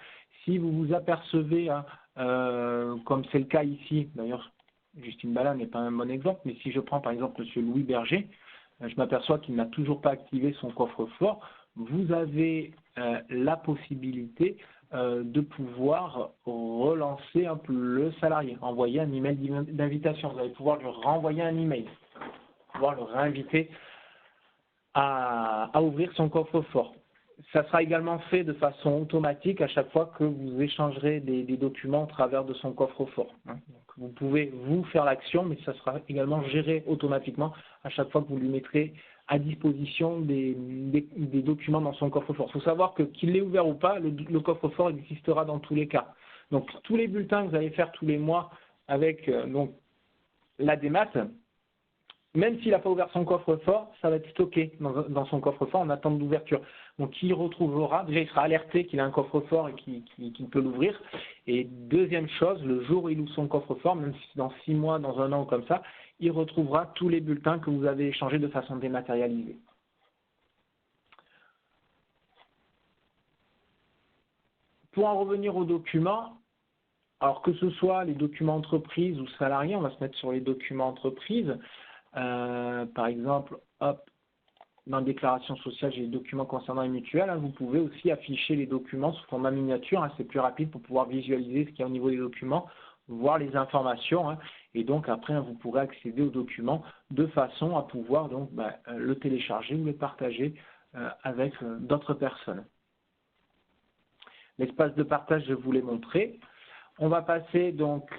S2: Si vous vous apercevez, comme c'est le cas ici, d'ailleurs Justine Bala n'est pas un bon exemple, mais si je prends par exemple M. Louis Berger, je m'aperçois qu'il n'a toujours pas activé son coffre-fort. Vous avez la possibilité de pouvoir relancer le salarié, envoyer un email d'invitation. Vous allez pouvoir lui renvoyer un email, pouvoir le réinviter à ouvrir son coffre-fort. Ça sera également fait de façon automatique à chaque fois que vous échangerez des documents au travers de son coffre-fort. Donc, vous pouvez vous faire l'action, mais ça sera également géré automatiquement à chaque fois que vous lui mettrez à disposition des documents dans son coffre-fort. Il faut savoir que qu'il l'ait ouvert ou pas, le coffre-fort existera dans tous les cas. Donc tous les bulletins que vous allez faire tous les mois avec la démat, même s'il n'a pas ouvert son coffre-fort, ça va être stocké dans son coffre-fort en attente d'ouverture. Donc il retrouvera, déjà il sera alerté qu'il a un coffre-fort et qu'il peut l'ouvrir. Et deuxième chose, le jour où il ouvre son coffre-fort, même si c'est dans 6 mois, dans 1 an ou comme ça, il retrouvera tous les bulletins que vous avez échangés de façon dématérialisée. Pour en revenir aux documents, alors que ce soit les documents entreprises ou salariés, on va se mettre sur les documents entreprises. Par exemple, dans la déclaration sociale, j'ai les documents concernant les mutuelles. Vous pouvez aussi afficher les documents sous format miniature. C'est plus rapide pour pouvoir visualiser ce qu'il y a au niveau des documents, voir les informations. Et donc après, vous pourrez accéder au document de façon à pouvoir donc, le télécharger ou le partager avec d'autres personnes. L'espace de partage, je vous l'ai montré. On va passer donc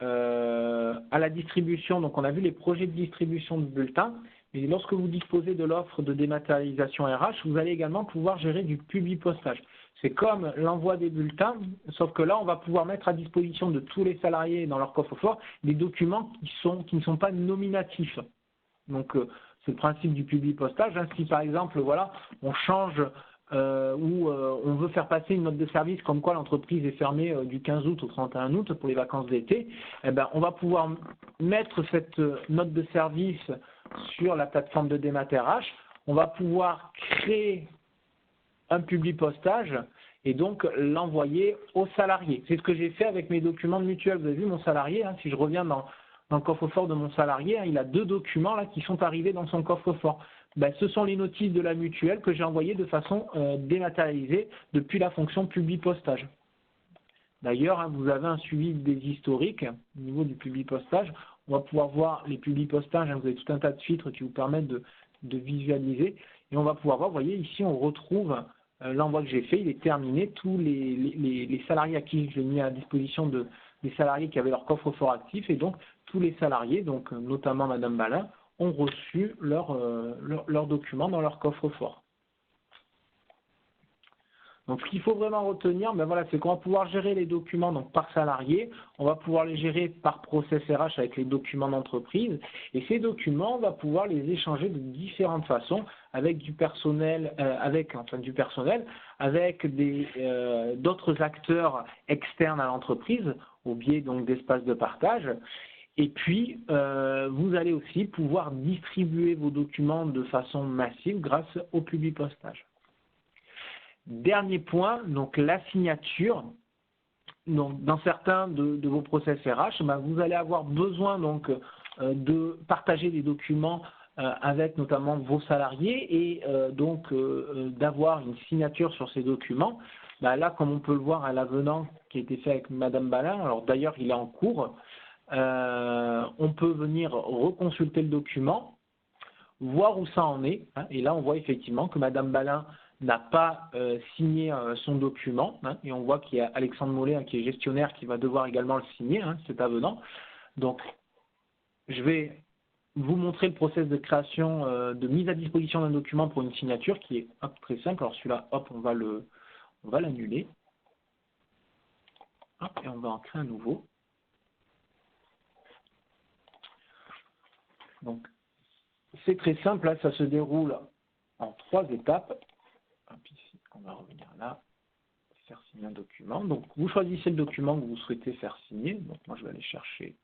S2: à la distribution. Donc on a vu les projets de distribution de bulletins. Et lorsque vous disposez de l'offre de dématérialisation RH, vous allez également pouvoir gérer du publipostage. C'est comme l'envoi des bulletins, sauf que là, on va pouvoir mettre à disposition de tous les salariés dans leur coffre-fort des documents qui ne sont pas nominatifs. Donc, c'est le principe du publipostage. Hein. Si par exemple, voilà, on change ou on veut faire passer une note de service comme quoi l'entreprise est fermée du 15 août au 31 août pour les vacances d'été, eh ben, on va pouvoir mettre cette note de service sur la plateforme de Démat RH. On va pouvoir créer un publipostage et donc l'envoyer aux salariés. C'est ce que j'ai fait avec mes documents de mutuelle. Vous avez vu mon salarié, hein, si je reviens dans le coffre-fort de mon salarié, hein, il a 2 documents là, qui sont arrivés dans son coffre-fort. Ben, ce sont les notices de la mutuelle que j'ai envoyées de façon dématérialisée depuis la fonction publipostage. D'ailleurs, hein, vous avez un suivi des historiques au niveau du publipostage. On va pouvoir voir les publipostages, hein, vous avez tout un tas de filtres qui vous permettent de visualiser. Et on va pouvoir voir, vous voyez, ici on retrouve l'envoi que j'ai fait, il est terminé. Tous les salariés à qui je l'ai mis à disposition des salariés qui avaient leur coffre-fort actif, et donc tous les salariés, donc notamment Madame Balin, ont reçu leurs documents dans leur coffre-fort. Donc, ce qu'il faut vraiment retenir, ben voilà, c'est qu'on va pouvoir gérer les documents donc, par salarié, on va pouvoir les gérer par process RH avec les documents d'entreprise, et ces documents, on va pouvoir les échanger de différentes façons avec du personnel, avec d'autres acteurs externes à l'entreprise, au biais donc d'espaces de partage. Et puis, vous allez aussi pouvoir distribuer vos documents de façon massive grâce au publipostage. Dernier point, donc la signature. Donc, dans certains de vos process RH, vous allez avoir besoin donc, de partager des documents avec notamment vos salariés et d'avoir une signature sur ces documents. Là, comme on peut le voir à l'avenant qui a été fait avec Madame Balin, alors d'ailleurs il est en cours, on peut venir reconsulter le document, voir où ça en est, hein, et là on voit effectivement que Madame Balin n'a pas signé son document, hein, et on voit qu'il y a Alexandre Mollet, hein, qui est gestionnaire, qui va devoir également le signer, hein, cet avenant. Donc, je vais vous montrer le process de création, de mise à disposition d'un document pour une signature qui est très simple. Alors celui-là, hop, on va l'annuler. Et on va en créer un nouveau. Donc, c'est très simple, là, ça se déroule en 3 étapes. Ici, on va revenir là, faire signer un document. Donc, vous choisissez le document que vous souhaitez faire signer. Donc, moi, je vais aller chercher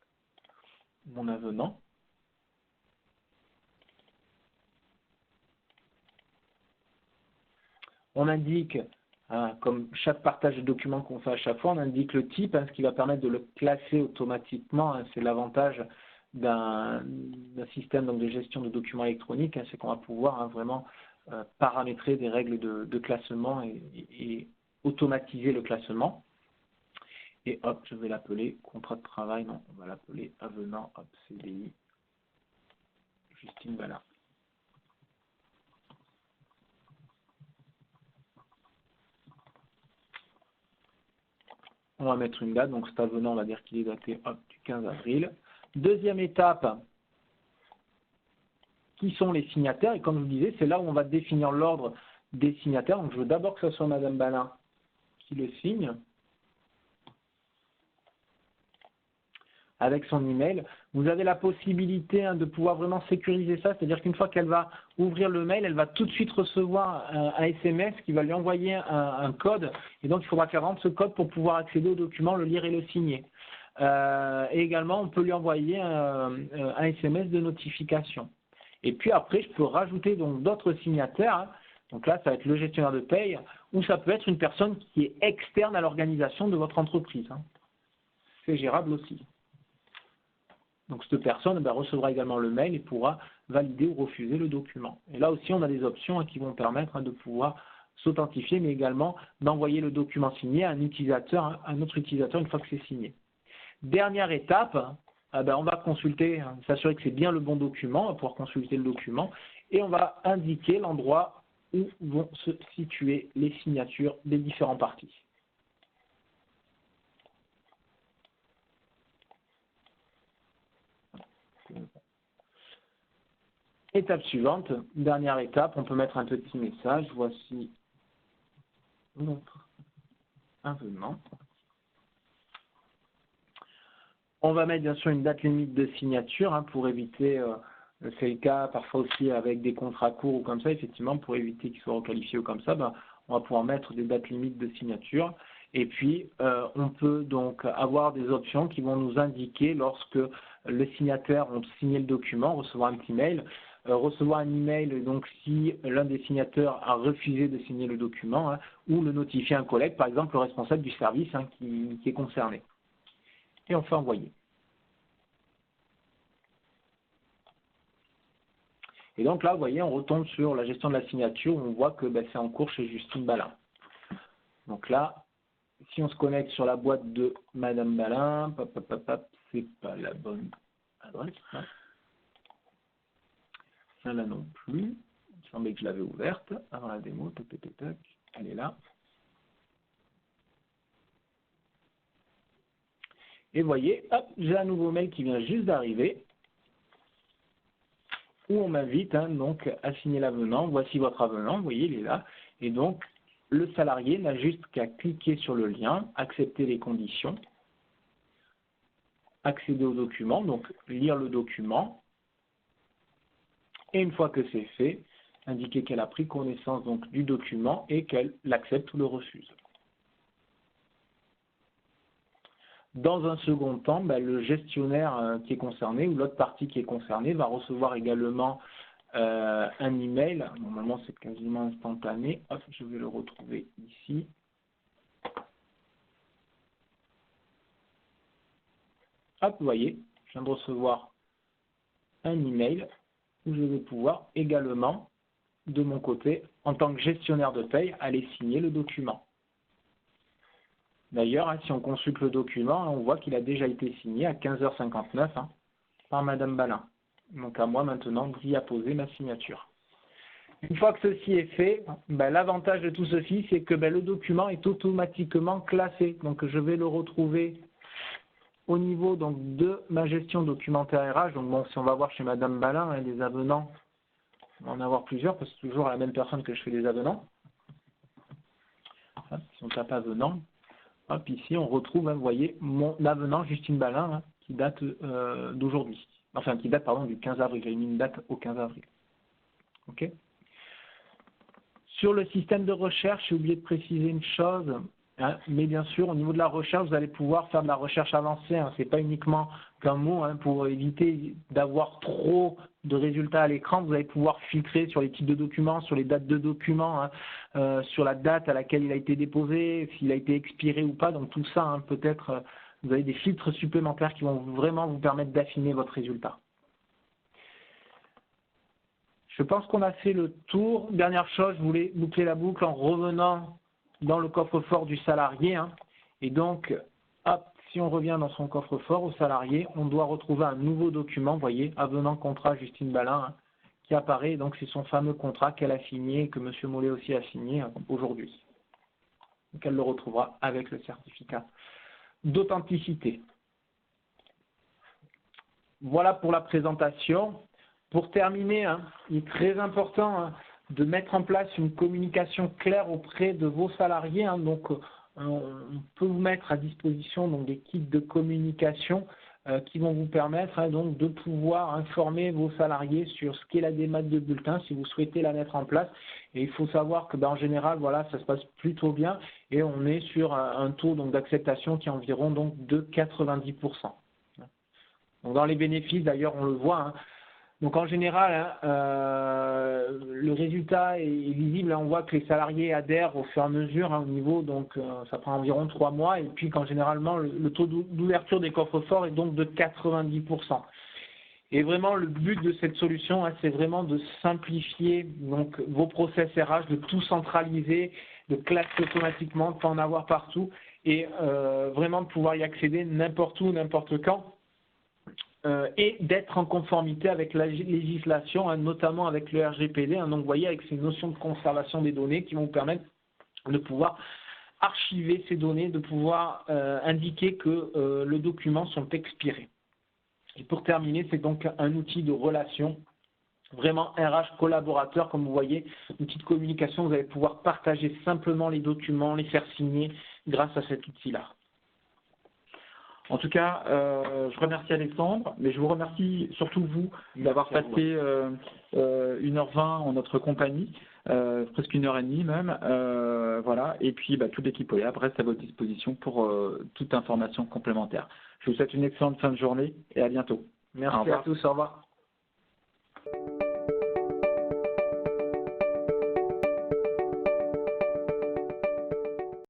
S2: mon avenant. On indique, hein, comme chaque partage de documents qu'on fait à chaque fois, on indique le type, hein, ce qui va permettre de le classer automatiquement. Hein, c'est l'avantage d'un système donc, de gestion de documents électroniques, hein, c'est qu'on va pouvoir hein, vraiment paramétrer des règles de classement et automatiser le classement. Et hop, je vais l'appeler contrat de travail, non, on va l'appeler avenant, hop, CDI, Justine Balin. On va mettre une date, donc cet avenant, on va dire qu'il est daté hop, du 15 avril. Deuxième étape, qui sont les signataires, et comme je vous disais, c'est là où on va définir l'ordre des signataires. Donc je veux d'abord que ce soit Madame Balin qui le signe, avec son email. Vous avez la possibilité hein, de pouvoir vraiment sécuriser ça, c'est-à-dire qu'une fois qu'elle va ouvrir le mail, elle va tout de suite recevoir un SMS qui va lui envoyer un code, et donc il faudra qu'elle rentre ce code pour pouvoir accéder au document, le lire et le signer. Et également, on peut lui envoyer un SMS de notification. Et puis après, je peux rajouter donc d'autres signataires. Hein. Donc là, ça va être le gestionnaire de paye, ou ça peut être une personne qui est externe à l'organisation de votre entreprise. Hein. C'est gérable aussi. Donc cette personne recevra également le mail et pourra valider ou refuser le document. Et là aussi, on a des options hein, qui vont permettre hein, de pouvoir s'authentifier, mais également d'envoyer le document signé à un autre utilisateur une fois que c'est signé. Dernière étape, on va consulter, s'assurer que c'est bien le bon document, on va pouvoir consulter le document et on va indiquer l'endroit où vont se situer les signatures des différents parties. Étape suivante, dernière étape, on peut mettre un petit message, voici notre avenant. On va mettre bien sûr une date limite de signature pour éviter, c'est le cas parfois aussi avec des contrats courts ou comme ça, effectivement, pour éviter qu'ils soient requalifiés ou comme ça, on va pouvoir mettre des dates limites de signature. Et puis, on peut donc avoir des options qui vont nous indiquer lorsque les signataires ont signé le document, recevoir un petit mail, recevoir un email donc si l'un des signataires a refusé de signer le document ou le notifier à un collègue, par exemple le responsable du service qui est concerné. Et on fait envoyer. Et donc là, vous voyez, on retombe sur la gestion de la signature, où on voit que c'est en cours chez Justine Balin. Donc là, si on se connecte sur la boîte de Madame Balin, c'est pas la bonne adresse. Celle-là non plus. Il semblait que je l'avais ouverte avant la démo. Elle est là. Et vous voyez, hop, j'ai un nouveau mail qui vient juste d'arriver, où on m'invite donc à signer l'avenant. Voici votre avenant, vous voyez, il est là. Et donc, le salarié n'a juste qu'à cliquer sur le lien, accepter les conditions, accéder au document, donc lire le document. Et une fois que c'est fait, indiquer qu'elle a pris connaissance donc du document et qu'elle l'accepte ou le refuse. Dans un second temps, le gestionnaire qui est concerné ou l'autre partie qui est concernée va recevoir également un email. Normalement, c'est quasiment instantané. Hop, je vais le retrouver ici. Hop, vous voyez, je viens de recevoir un email où je vais pouvoir également, de mon côté, en tant que gestionnaire de paye, aller signer le document. D'ailleurs, si on consulte le document, on voit qu'il a déjà été signé à 15h59 par Madame Balin. Donc à moi maintenant d'y apposer ma signature. Une fois que ceci est fait, l'avantage de tout ceci, c'est que le document est automatiquement classé. Donc je vais le retrouver au niveau donc, de ma gestion documentaire RH. Donc bon, si on va voir chez Madame Balin, les avenants, on va en avoir plusieurs parce que c'est toujours à la même personne que je fais les avenants. Si on tape avenant, hop, ici on retrouve, vous voyez, mon avenant Justine Balin qui date d'aujourd'hui. Enfin, qui date, pardon, du 15 avril. J'ai mis une date au 15 avril. OK. Sur le système de recherche, j'ai oublié de préciser une chose, mais bien sûr, au niveau de la recherche, vous allez pouvoir faire de la recherche avancée. Ce n'est pas uniquement qu'un mot, pour éviter d'avoir trop de résultats à l'écran. Vous allez pouvoir filtrer sur les types de documents, sur les dates de documents, sur la date à laquelle il a été déposé, s'il a été expiré ou pas. Donc tout ça, peut-être, vous avez des filtres supplémentaires qui vont vraiment vous permettre d'affiner votre résultat. Je pense qu'on a fait le tour. Dernière chose, je voulais boucler la boucle en revenant dans le coffre-fort du salarié. Et donc, hop, si on revient dans son coffre-fort au salarié, on doit retrouver un nouveau document, vous voyez, avenant contrat Justine Balin, qui apparaît. Donc, c'est son fameux contrat qu'elle a signé, que M. Mollet aussi a signé aujourd'hui. Donc, elle le retrouvera avec le certificat d'authenticité. Voilà pour la présentation. Pour terminer, il est très important de mettre en place une communication claire auprès de vos salariés. Donc, on peut vous mettre à disposition des kits de communication qui vont vous permettre donc de pouvoir informer vos salariés sur ce qu'est la démat de bulletin si vous souhaitez la mettre en place. Et il faut savoir que en général, voilà, ça se passe plutôt bien et on est sur un taux d'acceptation qui est environ de 90%. Donc, dans les bénéfices, d'ailleurs, on le voit. Donc en général, le résultat est visible. On voit que les salariés adhèrent au fur et à mesure au niveau, donc ça prend environ 3 mois. Et puis quand généralement le taux d'ouverture des coffres-forts est donc de 90%. Et vraiment le but de cette solution, c'est vraiment de simplifier donc vos process RH, de tout centraliser, de classer automatiquement, de pas en avoir partout et vraiment de pouvoir y accéder n'importe où, n'importe quand. et d'être en conformité avec la législation, hein, notamment avec le RGPD. Hein, donc, vous voyez, avec ces notions de conservation des données qui vont vous permettre de pouvoir archiver ces données, de pouvoir indiquer que les documents sont expirés. Et pour terminer, c'est donc un outil de relation, vraiment RH collaborateur, comme vous voyez, outil de communication, vous allez pouvoir partager simplement les documents, les faire signer grâce à cet outil-là.
S1: En tout cas, je remercie Alexandre, mais je vous remercie surtout vous d'avoir passé 1h20 en notre compagnie, presque 1h30 même. Voilà. Et puis, toute l'équipe OLEAP reste à votre disposition pour toute information complémentaire. Je vous souhaite une excellente fin de journée et à bientôt.
S2: Merci à tous, au revoir.